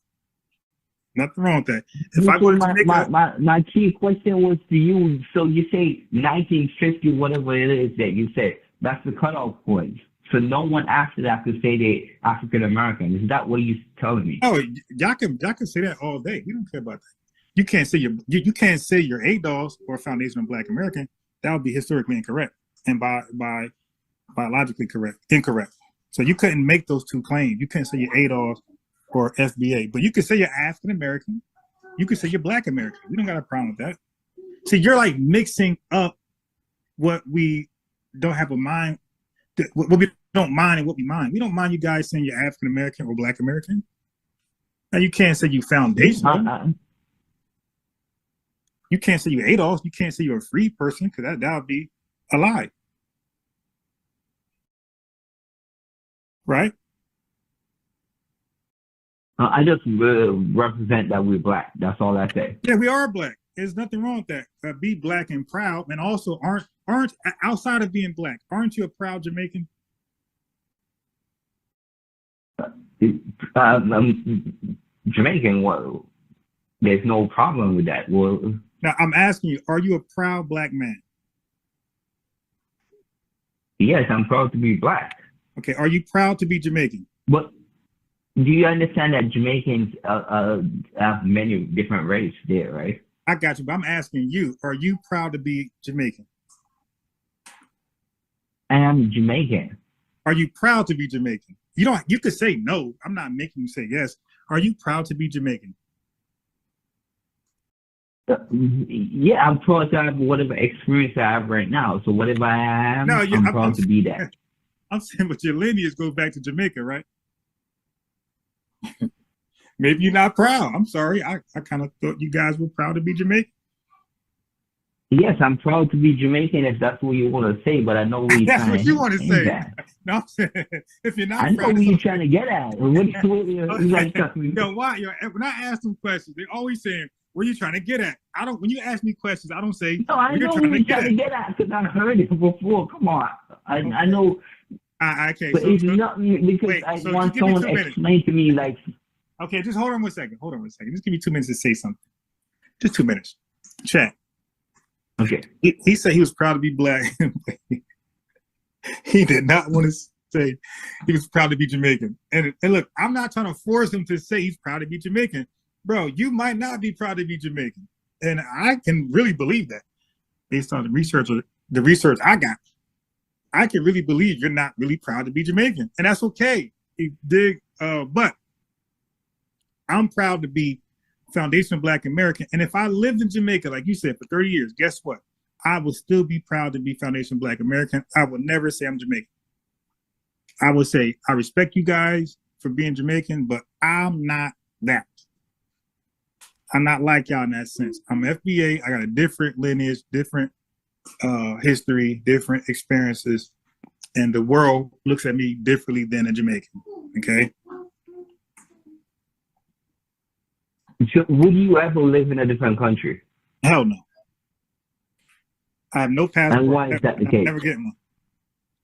Nothing wrong with that. If I go to Jamaica, my key question was to you. So you say 1950, whatever it is that you said, that's the cutoff point. So no one after that could say they're African American. Is that what you're telling me? Oh, y'all can say that all day. We don't care about that. You can't say you can't say you're ADOS or Foundation of Black American. That would be historically incorrect and by biologically incorrect. So you couldn't make those two claims. You couldn't say you're ADOS or FBA, but you could say you're African American. You could say you're Black American. We don't got a problem with that. See, you're like mixing up what we don't have a mind, what we don't mind and what we mind. We don't mind you guys saying you're African American or Black American. Now you can't say you foundational. You can't say you're ADOS. You can't say you're a free person because that would be a lie. Right? I just represent that we're Black. That's all I say. Yeah, we are Black. There's nothing wrong with that. Be Black and proud, and also aren't outside of being Black. Aren't you a proud Jamaican? Jamaican. Well, there's no problem with that. Well, now I'm asking you: are you a proud Black man? Yes, I'm proud to be Black. Okay. Are you proud to be Jamaican? But do you understand that Jamaicans have many different races there, right? I got you, but I'm asking you, are you proud to be Jamaican? I am Jamaican. Are you proud to be Jamaican? You could say no. I'm not making you say yes. Are you proud to be Jamaican? Yeah, I'm proud to have whatever experience I have right now. So whatever I am, No, I'm proud to be that. I'm saying, but your lineage goes back to Jamaica, right? Maybe you're not proud. I'm sorry. I kind of thought you guys were proud to be Jamaican. Yes, I'm proud to be Jamaican if that's what you want to say, but I know what you're That's trying what you want to say. That. No, I'm saying, if you're not I know proud, what you're trying to get at. What yo, why? Yo, when I ask them questions, they're always saying, "What are you trying to get at?" I don't. When you ask me questions, I don't say. No, I know what you're trying to get at because I heard it before. Come on, I know. Okay, but so, it's not because wait, I so want someone to explain to me like. Okay, just hold on 1 second. Hold on 1 second. Just give me 2 minutes to say something. Just 2 minutes. Chat. Okay. He said he was proud to be black. He did not want to say he was proud to be Jamaican. And look, I'm not trying to force him to say he's proud to be Jamaican. Bro, you might not be proud to be Jamaican. And I can really believe that based on the research I got. I can really believe you're not really proud to be Jamaican. And that's okay. But I'm proud to be foundational Black American. And if I lived in Jamaica, like you said, for 30 years, guess what? I would still be proud to be foundational Black American. I would never say I'm Jamaican. I would say, I respect you guys for being Jamaican, but I'm not that. I'm not like y'all in that sense. I'm FBA. I got a different lineage, different history, different experiences. And the world looks at me differently than a Jamaican, okay? So would you ever live in a different country? Hell no. I have no passport. And why is that the case? I'm never getting one.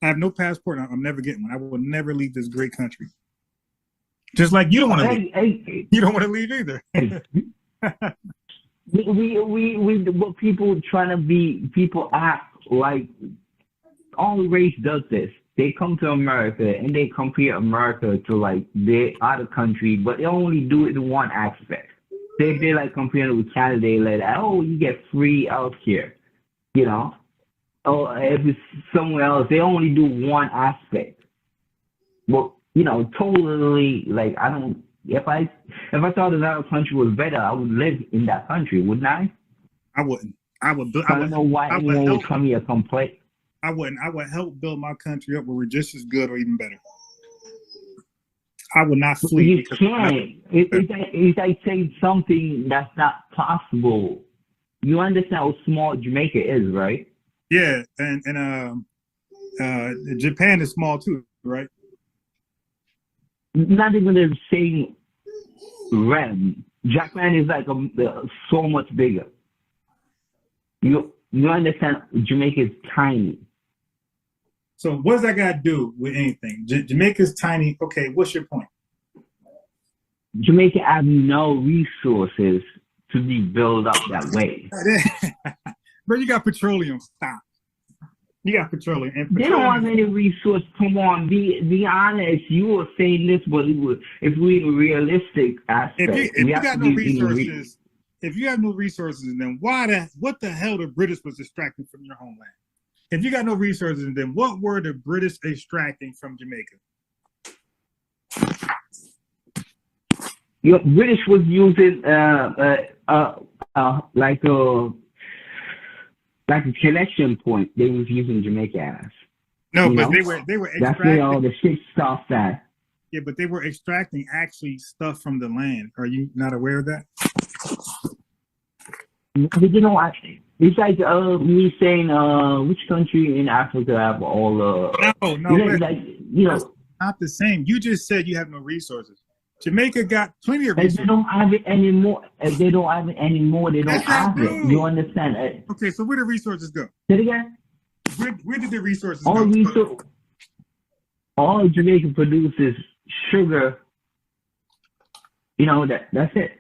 I have no passport. I'm never getting one. I will never leave this great country. Just like you don't want to leave. You don't want to leave either. What people trying to be, people act like all race does this. They come to America and they compare America to like their other country, but they only do it in one aspect. They like comparing it with Canada, they like, oh, you get free healthcare, you know. Or if it's somewhere else, they only do one aspect. Well, you know, totally like I don't. If I thought another country was better, I would live in that country, wouldn't I? I wouldn't. I don't know why anyone would come here complain. I wouldn't. I would help build my country up where we're just as good or even better. I would not flee. You can't. It's like saying something that's not possible. You understand how small Jamaica is, right? Yeah, and Japan is small too, right? Not even the same realm. Japan is like so much bigger. You understand? Jamaica is tiny. So what does that got to do with anything? Jamaica's tiny. Okay, what's your point? Jamaica have no resources to be built up that way. But you got petroleum. Stop. You got petroleum. And they don't have any resource. Come on, be honest. You were saying this, but if we're in a realistic aspect, if you got no resources, if you have no resources, then what the hell the British was extracting from your homeland? If you got no resources, then what were the British extracting from Jamaica? Your British was using like a connection point. They was using Jamaica as. No, but they were extracting. That's where all the shit stuff that. Yeah, but they were extracting actually stuff from the land. Are you not aware of that? But you know, it's like me saying, which country in Africa have all no, like, you know, it's not the same. You just said you have no resources. Jamaica got plenty of resources. They don't have it anymore. If they don't have it anymore, they don't have it. You understand? Okay, so where do resources go? Say it again. Where did the resources go? All Jamaica produces sugar. You know that's it.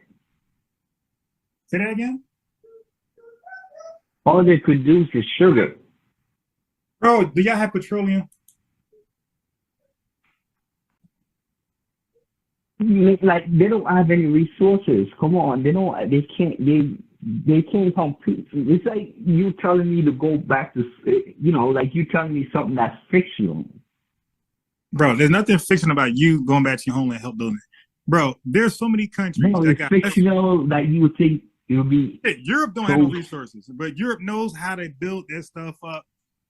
Say that again. All they produce is sugar. Bro, do y'all have petroleum? Like they don't have any resources. Come on, they can't compete. It's like you telling me to go back to, you know, like you telling me something that's fictional. Bro, there's nothing fictional about you going back to your homeland, help building it. Bro, there's so many countries No, that it's got fictional that you would think it would be. Europe don't have no resources, but Europe knows how to build their stuff up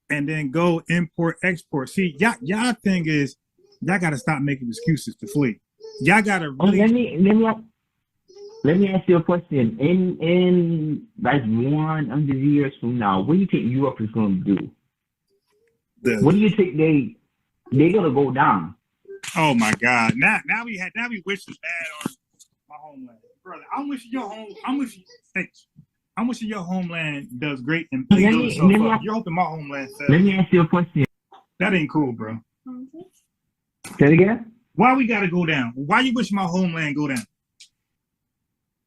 and then go import, export. See, y'all thing is y'all gotta stop making excuses to flee. Y'all gotta really let me ask you a question. In like 100 years from now, what do you think Europe is gonna do? What do you think they're gonna go down? Oh my God! Now we wishing bad on my homeland, brother. I'm wishing your homeland does great and builds itself up. You're hoping my homeland fails. Let me ask you a question. That ain't cool, bro. Say it again. Why we gotta go down? Why you wish my homeland go down?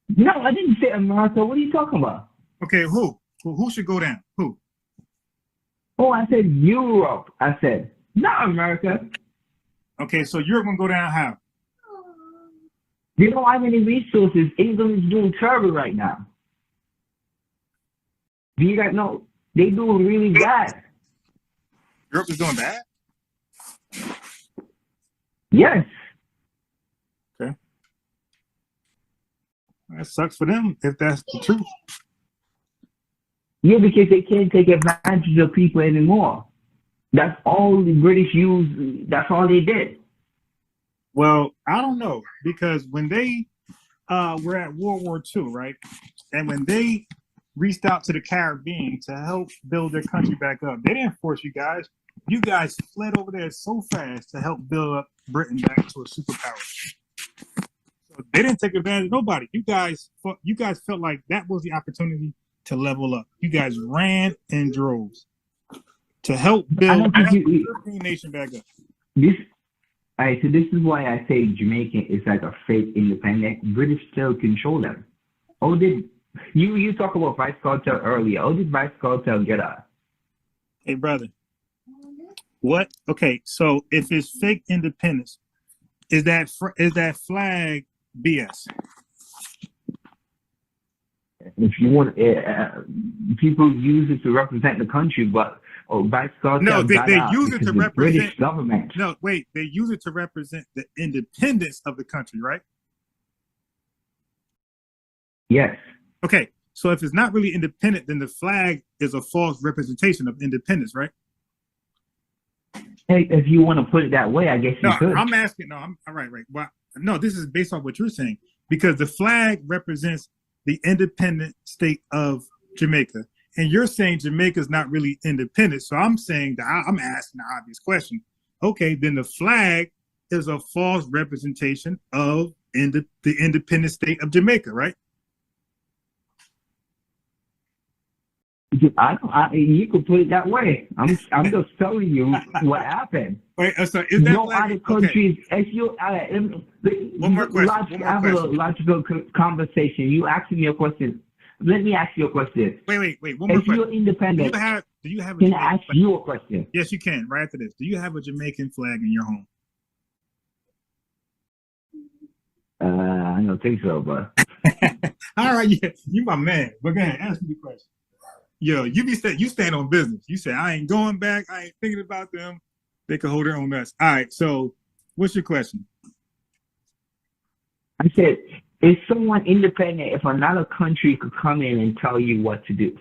No, I didn't say America. What are you talking about? Okay, who? Who should go down? Who? Oh, I said Europe. I said not America. Okay, so Europe gonna go down how? They don't have any resources. England is doing terrible right now. Do you guys know? They doing really bad. Europe is doing bad? Yes. Okay. That sucks for them if that's the truth. Yeah, because they can't take advantage of people anymore. That's all the British used. That's all they did. Well, I don't know, because when they were at World War II, right, and when they reached out to the Caribbean to help build their country back up, they didn't force you guys. You guys fled over there so fast to help build up Britain back to a superpower. So they didn't take advantage of nobody. You guys felt like that was the opportunity to level up. You guys ran in droves to help build the European nation back up. So this is why I say Jamaican is like a fake independent. British still control them. Oh, you talk about Vice Cartel earlier? How did Vice Cartel get out? Hey, brother. What? Okay, so if it's fake independence, is that flag BS? If you want, people use it to represent the country, but Vice Cartel no, they use it to represent the British government. No, wait, they use it to represent the independence of the country, right? Yes. Okay, so if it's not really independent, then the flag is a false representation of independence, right? Hey, if you want to put it that way, I guess you could. I'm asking. No, I'm all right. Well, no, this is based on what you're saying, because the flag represents the independent state of Jamaica, and you're saying Jamaica is not really independent. So I'm saying that I'm asking the obvious question. Okay, then the flag is a false representation of the independent state of Jamaica, right? You could put it that way. I'm just telling you what happened. Wait, so is that no other countries? Okay. If you one more question. Have a logical conversation. You ask me a question. Let me ask you a question. Wait. One more question. If you're independent, do you have? Can I ask you a question? Yes, you can. Right after this, do you have a Jamaican flag in your home? I don't think so, but. All right, yeah, you my man. But go ahead, ask me the question. Yo, you stand on business. You say I ain't going back. I ain't thinking about them. They can hold their own mess. All right. So, what's your question? I said, is someone independent if another country could come in and tell you what to do?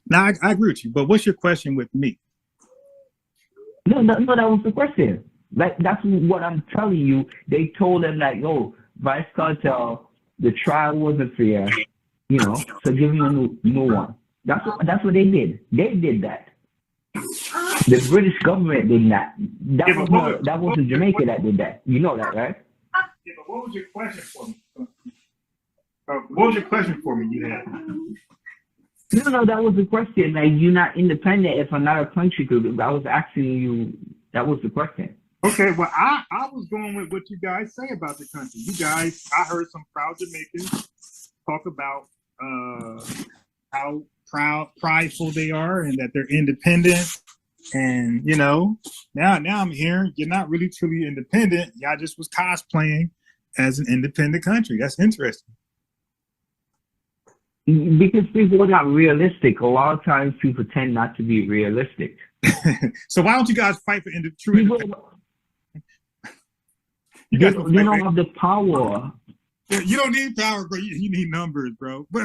Now, I agree with you. But what's your question with me? No, that was the question. That's what I'm telling you. They told them that, yo, Vice Cartel, the trial wasn't fair. So give me a new one. That's what they did. They did that. The British government did that. That wasn't Jamaica that did that. You know that, right? Yeah, but what was your question for me? What was your question for me you had? No, that was the question. Like, you're not independent if another country could. I was asking you, that was the question. Okay, well, I was going with what you guys say about the country. You guys, I heard some proud Jamaicans talk about how prideful they are and that they're independent. And, now I'm hearing you're not really truly independent. Y'all just was cosplaying as an independent country. That's interesting. Because people are not realistic. A lot of times people tend not to be realistic. So why don't you guys fight for true independence? You They, guys don't they fight don't for have the power. You don't need power, bro. You need numbers, bro. But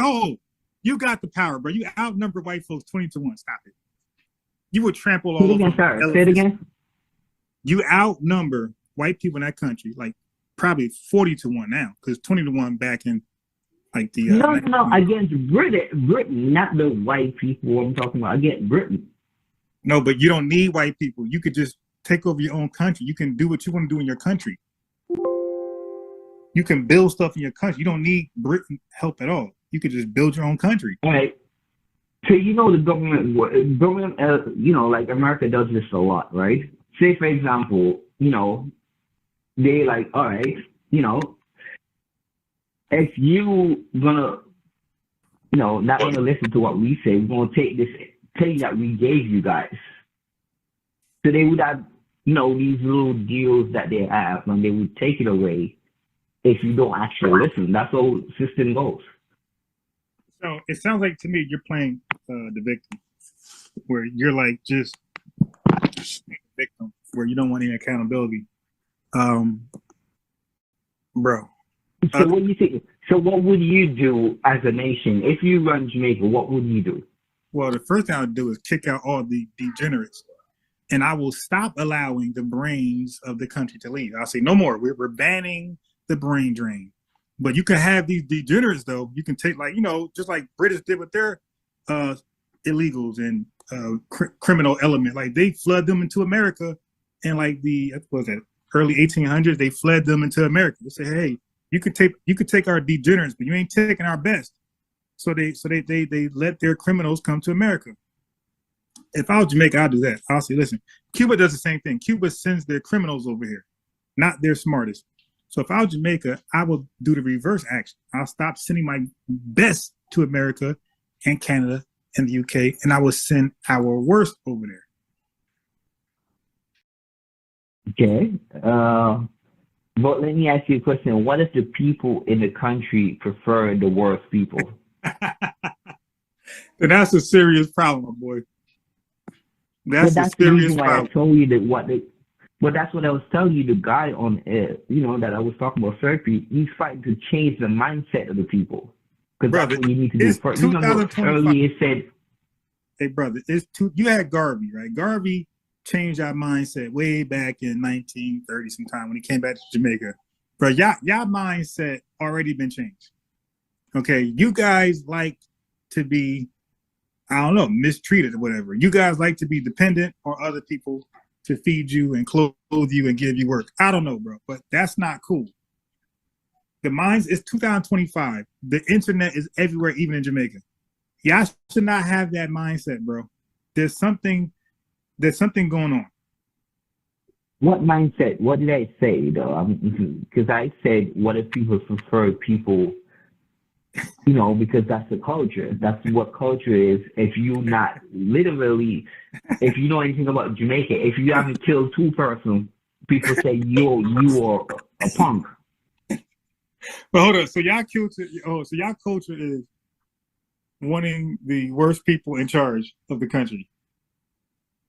you got the power, bro. You outnumber white folks 20-1. Stop it. You would trample Say all it again, over sir. Say it elephants. again. You outnumber white people in that country like probably 40-1 now, because 20-1 back in like the No, against Britain, not the white people I'm talking about. Against Britain. No, but you don't need white people. You could just take over your own country. You can do what you want to do in your country. You can build stuff in your country. You don't need Britain help at all. You could just build your own country. All right. So the government, like America does this a lot, right? Say for example, they like, all right, if you gonna, not gonna listen to what we say, we're gonna take this thing that we gave you guys. So they would have, these little deals that they have, and they would take it away if you don't actually listen. That's how the system goes. So it sounds like to me you're playing the victim, where you're like just victim, where you don't want any accountability, bro. So what do you think? So what would you do as a nation if you run Jamaica? What would you do? Well, the first thing I would do is kick out all the degenerates, and I will stop allowing the brains of the country to leave. I'll say no more. We're banning the brain drain. But you can have these degenerates, though. You can take, like, just like British did with their illegals and criminal element. Like, they flood them into America, and like what was that, early 1800s, they fled them into America. They say, hey, you could take our degenerates, but you ain't taking our best. So they let their criminals come to America. If I was Jamaica, I'd do that. I'll say, listen, Cuba does the same thing. Cuba sends their criminals over here, not their smartest. So if I was Jamaica, I will do the reverse action. I'll stop sending my best to America and Canada and the UK, and I will send our worst over there. Okay. But let me ask you a question. What if the people in the country prefer the worst people? Then that's a serious problem, my boy. That's a serious problem. I told you that but that's what I was telling you. The guy on that I was talking about therapy, he's fighting to change the mindset of the people. Because that's what you need to do first. Earlier said, hey brother, you had Garvey, right? Garvey changed our mindset way back in 1930 sometime when he came back to Jamaica. Bro, y'all mindset already been changed. Okay, you guys like to be, I don't know, mistreated or whatever. You guys like to be dependent on other people to feed you and clothe you and give you work. I don't know, bro, but that's not cool. The minds is 2025. The internet is everywhere, even in Jamaica. Y'all should not have that mindset, bro. There's something going on. What mindset? What did I say though? Because I said, what if people prefer people? Because that's the culture. That's what culture is. If you not literally, if you know anything about Jamaica, if you haven't killed two persons, people say you are a punk. But hold on. So y'all culture is wanting the worst people in charge of the country.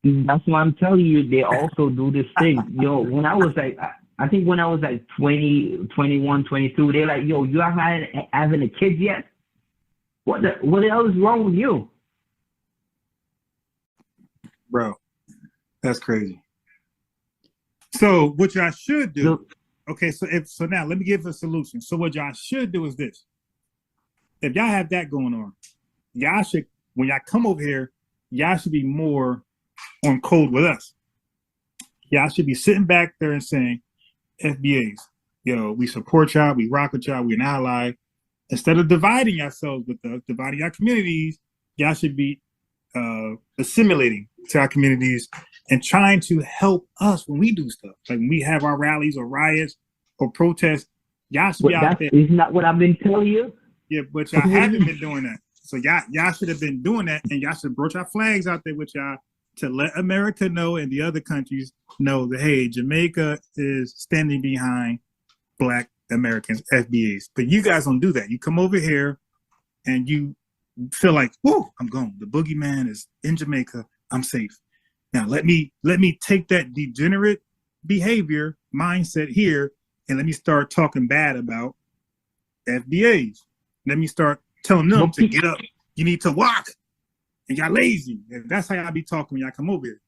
That's why I'm telling you. They also do this thing. When I was like, I think when I was like 20, 21, 22, they're like, yo, you haven't having a kid yet? What the hell is wrong with you? Bro, that's crazy. So what y'all should do, okay, so now let me give a solution. So what y'all should do is this. If y'all have that going on, y'all should, when y'all come over here, y'all should be more on code with us. Y'all should be sitting back there and saying, FBAs, we support y'all, we rock with y'all, we're an ally. Instead of dividing yourselves with us, dividing our communities, y'all should be assimilating to our communities and trying to help us when we do stuff. Like when we have our rallies or riots or protests, y'all should be out there. Isn't that what I've been telling you? Yeah, but y'all haven't been doing that. So y'all should have been doing that, and y'all should broach our flags out there with y'all to let America know and the other countries know that, hey, Jamaica is standing behind Black Americans, FBAs. But you guys don't do that. You come over here and you feel like, whoa, I'm gone. The boogeyman is in Jamaica. I'm safe. Now let me take that degenerate behavior mindset here and let me start talking bad about FBAs. Let me start telling them to get up. You need to walk. And y'all lazy. And that's how y'all be talking when y'all come over here.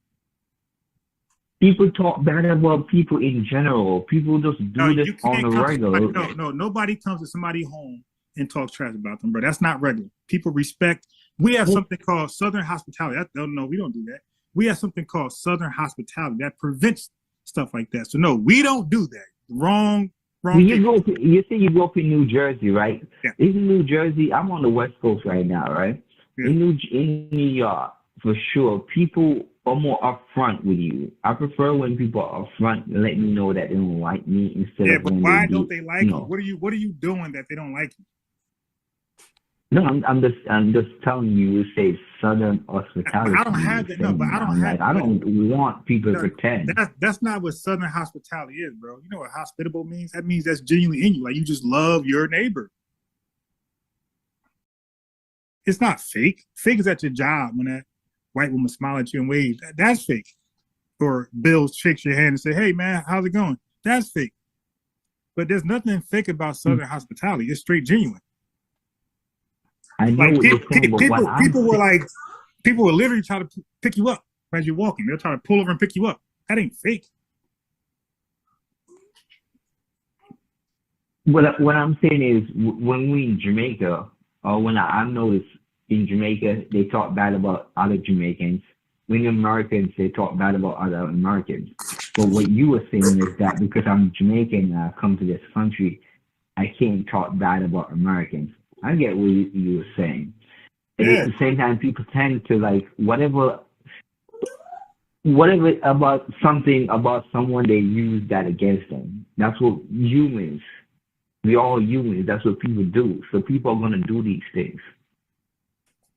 People talk bad about people in general. People just do this on the regular. No, nobody comes to somebody's home and talks trash about them, bro. That's not regular. People respect. We have something called Southern hospitality. No, we don't do that. We have something called Southern hospitality that prevents stuff like that. So no, we don't do that. Wrong. You say you grew up in New Jersey, right? Yeah. In New Jersey, I'm on the West Coast right now, right? Yeah. In New York, for sure, people are more upfront with you. I prefer when people are upfront and let me know that they don't like me instead of. Yeah, but why don't they like you? What are you doing that they don't like you? No, I'm just telling you. You say Southern hospitality. I don't have that. No, but I don't have. I don't want people to pretend. That's not what Southern hospitality is, bro. You know what hospitable means? That means that's genuinely in you. Like you just love your neighbor. It's not fake. Fake is at your job when that white woman smile at you and wave. That's fake. Or Bill shakes your hand and say, "Hey man, how's it going?" That's fake. But there's nothing fake about Southern hospitality. It's straight genuine. I know like people will literally try to pick you up as you're walking. They'll try to pull over and pick you up. That ain't fake. What I'm saying is when we in Jamaica, or when I've noticed in Jamaica, they talk bad about other Jamaicans. When Americans, they talk bad about other Americans. But what you were saying is that because I'm Jamaican and I come to this country, I can't talk bad about Americans. I get what you were saying. And at the same time, people tend to like whatever about something about someone, they use that against them. That's what humans, we all humans, that's what people do. So people are going to do these things.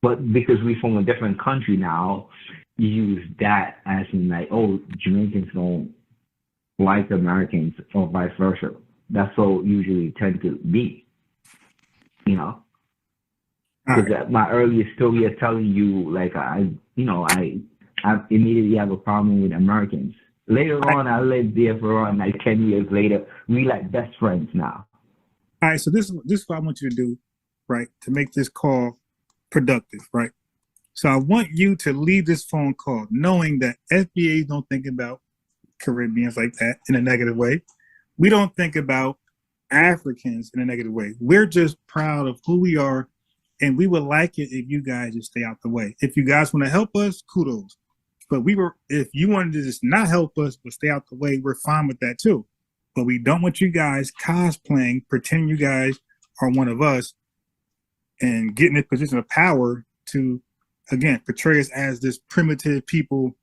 But because we're from a different country now, you use that as in like, oh, Jamaicans don't like Americans or vice versa. That's what usually tend to be. You know, because my earlier story is telling you, like, I immediately have a problem with Americans. Later on, I lived there for around like 10 years later. We like best friends now. All right, so this is what I want you to do, right, to make this call productive, right? So I want you to leave this phone call knowing that FBAs don't think about Caribbeans like that in a negative way. We don't think about Africans in a negative way. We're just proud of who we are, and we would like it if you guys just stay out the way. If you guys want to help us, kudos. But if you wanted to just not help us but stay out the way, we're fine with that too. But we don't want you guys cosplaying, pretend you guys are one of us, and getting in a position of power to, again, portray us as this primitive people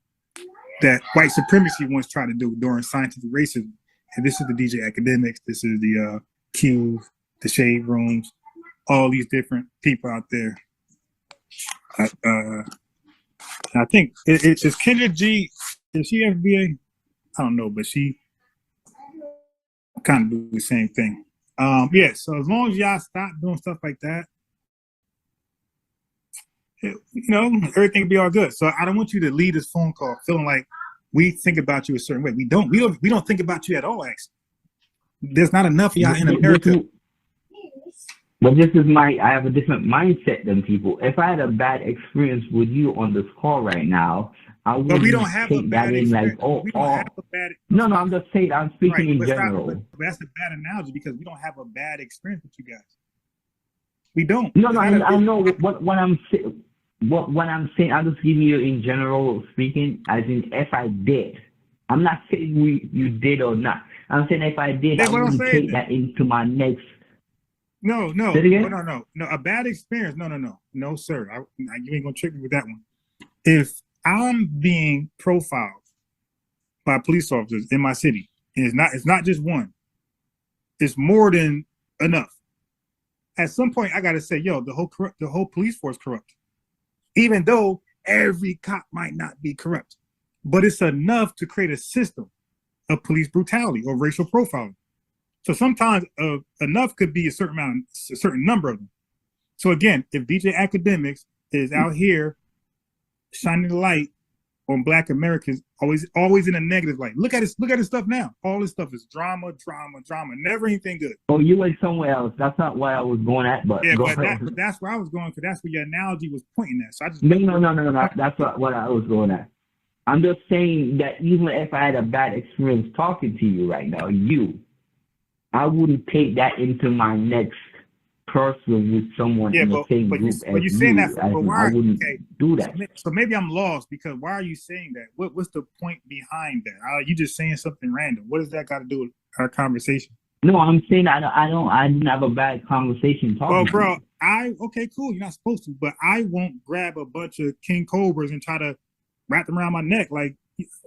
that white supremacy once tried to do during scientific racism. And this is the DJ Academics. This is the Qs, the Shade Rooms, all these different people out there. I think it's Kendra G. Is she FBA? I don't know, but she kind of do the same thing. Yeah. So as long as y'all stop doing stuff like that, everything will be all good. So I don't want you to leave this phone call feeling like we think about you a certain way. We don't think about you at all, actually. There's not enough of y'all in America. But I have a different mindset than people. If I had a bad experience with you on this call right now, I wouldn't we don't have take a bad that in like, No, I'm just saying, I'm speaking in general. But that's a bad analogy because we don't have a bad experience with you guys. We don't. No, I know what I'm saying. What I'm saying, I'm just giving you in general speaking, as in if I did. I'm not saying you did or not. I'm saying if I did, I wouldn't take that into my next. No. A bad experience. No, sir. You ain't gonna trick me with that one. If I'm being profiled by police officers in my city, and it's not just one, it's more than enough. At some point, I gotta say, the whole police force corrupt. Even though every cop might not be corrupt, but it's enough to create a system of police brutality or racial profiling. So sometimes enough could be a certain number of them. So again, if DJ Academics is out here shining the light on Black Americans always in a negative light. Look at this stuff now. All this stuff is drama, never anything good. Oh, you went somewhere else. That's not where I was going at, but yeah, but that's where I was going, because that's where your analogy was pointing at. So I just no. That's not what I was going at. I'm just saying that even if I had a bad experience talking to you right now, I wouldn't take that into my next person with someone in the same group as you're saying that, but why, I wouldn't do that. So maybe I'm lost, because why are you saying that? What's the point behind that? Are you just saying something random? What does that got to do with our conversation? No, I'm saying I didn't have a bad conversation talking. Oh, bro, okay, cool. You're not supposed to, but I won't grab a bunch of king cobras and try to wrap them around my neck. Like,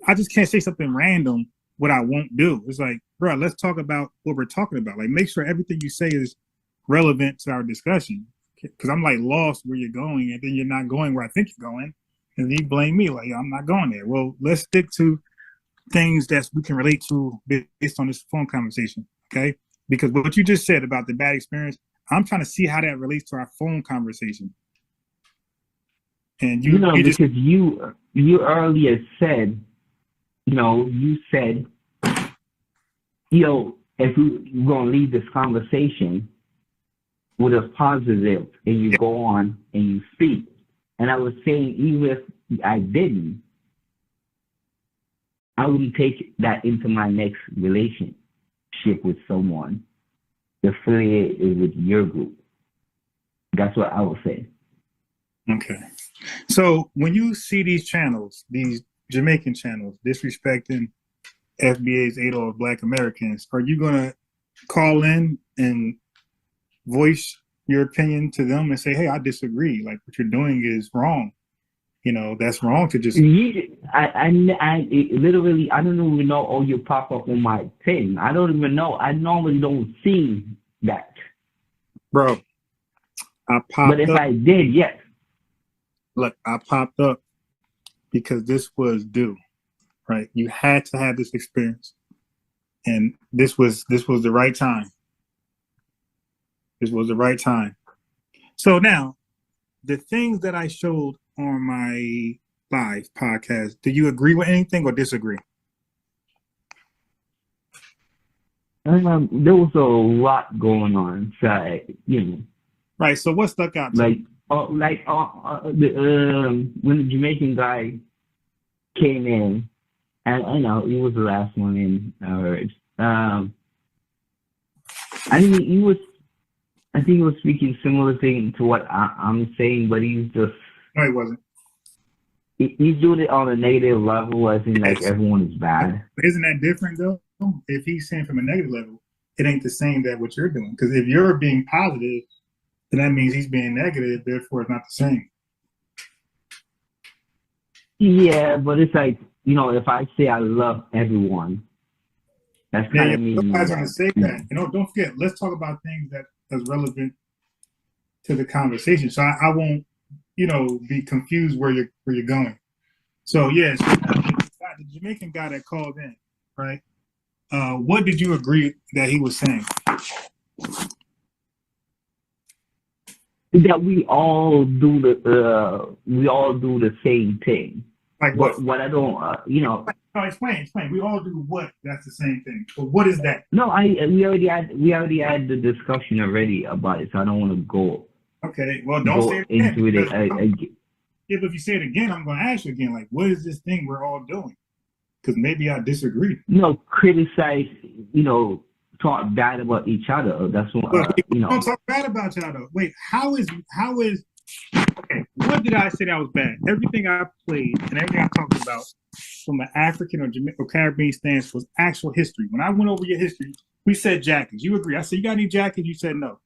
I just can't say something random. What I won't do. It's like, bro, let's talk about what we're talking about. Like, make sure everything you say is relevant to our discussion, because I'm like lost where you're going, and then you're not going where I think you're going, and then you blame me like, I'm not going there. Well, let's stick to things that we can relate to based on this phone conversation, okay? Because what you just said about the bad experience, I'm trying to see how that relates to our phone conversation. And because you earlier said, you said, if we're gonna leave this conversation with a positive, and you go on and you speak. And I was saying, even if I didn't, I wouldn't take that into my next relationship with someone affiliated with your group. That's what I would say. Okay. So when you see these channels, these Jamaican channels, disrespecting FBA's ADO of Black Americans, are you going to call in and voice your opinion to them and say, hey, I disagree. Like, what you're doing is wrong. That's wrong to just... I literally, I don't even know, oh, you pop up on my thing. I don't even know. I normally don't see that. Bro, I popped up. But if I did, yes. Look, I popped up because this was due, right? You had to have this experience. And this was the right time. This was the right time. So now, the things that I showed on my live podcast, do you agree with anything or disagree? There was a lot going on, so Right. So what stuck out? When the Jamaican guy came in, and I know he was the last one in. I think he was speaking similar thing to what I'm saying, but he's just... No, he wasn't. He's doing it on a negative level, as in like everyone is bad. Isn't that different though? If he's saying from a negative level, it ain't the same that what you're doing. Because if you're being positive, then that means he's being negative, therefore it's not the same. Yeah, but it's like, if I say I love everyone, that's kind of meaning. Nobody's going to say that. Don't forget, let's talk about things that is relevant to the conversation. So I won't, be confused where you're going. So yes, the Jamaican guy that called in, right? What did you agree that he was saying? That we all do the same thing. Like what? What I don't, No, explain. We all do what? That's the same thing. But what is that? No, we already had the discussion already about it, so I don't want to go. Okay, well, don't say it again. Into it. Yeah, but if you say it again, I'm going to ask you again. Like, what is this thing we're all doing? Because maybe I disagree. Criticize. Talk bad about each other. That's what Don't talk bad about each other. Wait, how is? Okay, what did I say that was bad? Everything I played and everything I talked about from an African or Jamaican or Caribbean stance was actual history. When I went over your history, we said jackets. You agree? I said, you got any jackets? You said no.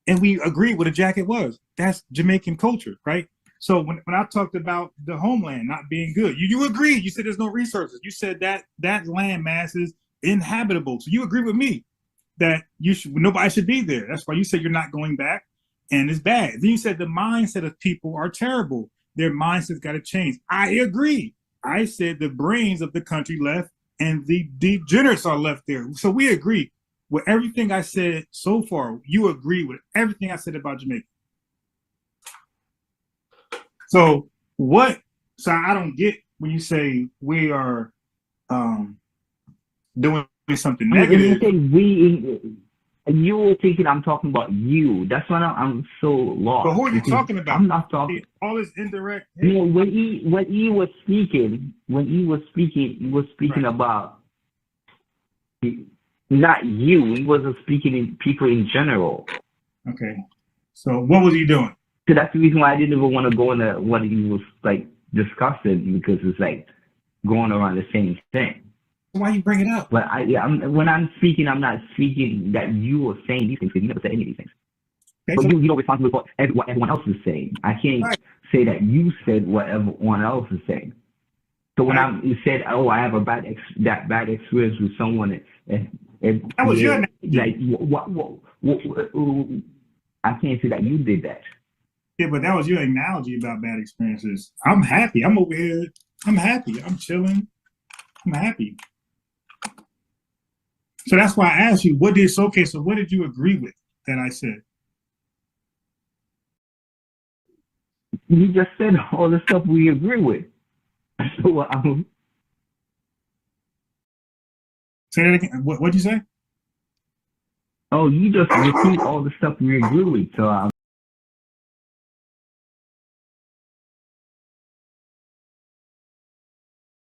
And we agreed what a jacket was. That's Jamaican culture, right? So when I talked about the homeland not being good, you agreed. You said there's no resources. You said that land mass is inhabitable. So you agree with me that nobody should be there. That's why you said you're not going back and it's bad. Then you said the mindset of people are terrible. Their mindset's got to change. I agree. I said the brains of the country left and the degenerates are left there. So we agree with everything I said so far. You agree with everything I said about Jamaica. So I don't get when you say we are doing something When you negative. say we, you were thinking I'm talking about you. That's why I'm so lost. But who are you because talking about? I'm not talking. All this indirect. You know, when he was speaking, he was speaking Right. about not you. He wasn't speaking in people in general. Okay. So what was he doing? So that's the reason why I didn't even want to go into what he was like discussing, because it's like going around the same thing. Why you bring it up? But when I'm speaking, I'm not speaking that you are saying these things, because you never said any of these things. Okay, But so you're responsible for what everyone else is saying. I can't right. say that you said what everyone else is saying. So when Right. you said, "Oh, I have a bad experience with someone," and That was your analogy. like what, I can't say that you did that. Yeah, but that was your analogy about bad experiences. I'm happy. I'm over here. I'm happy. I'm chilling. I'm happy. So that's why I asked you, what did you agree with that I said? You just said all the stuff we agree with. So Say that again. What'd you say? oh, you just repeat all the stuff we agree with. So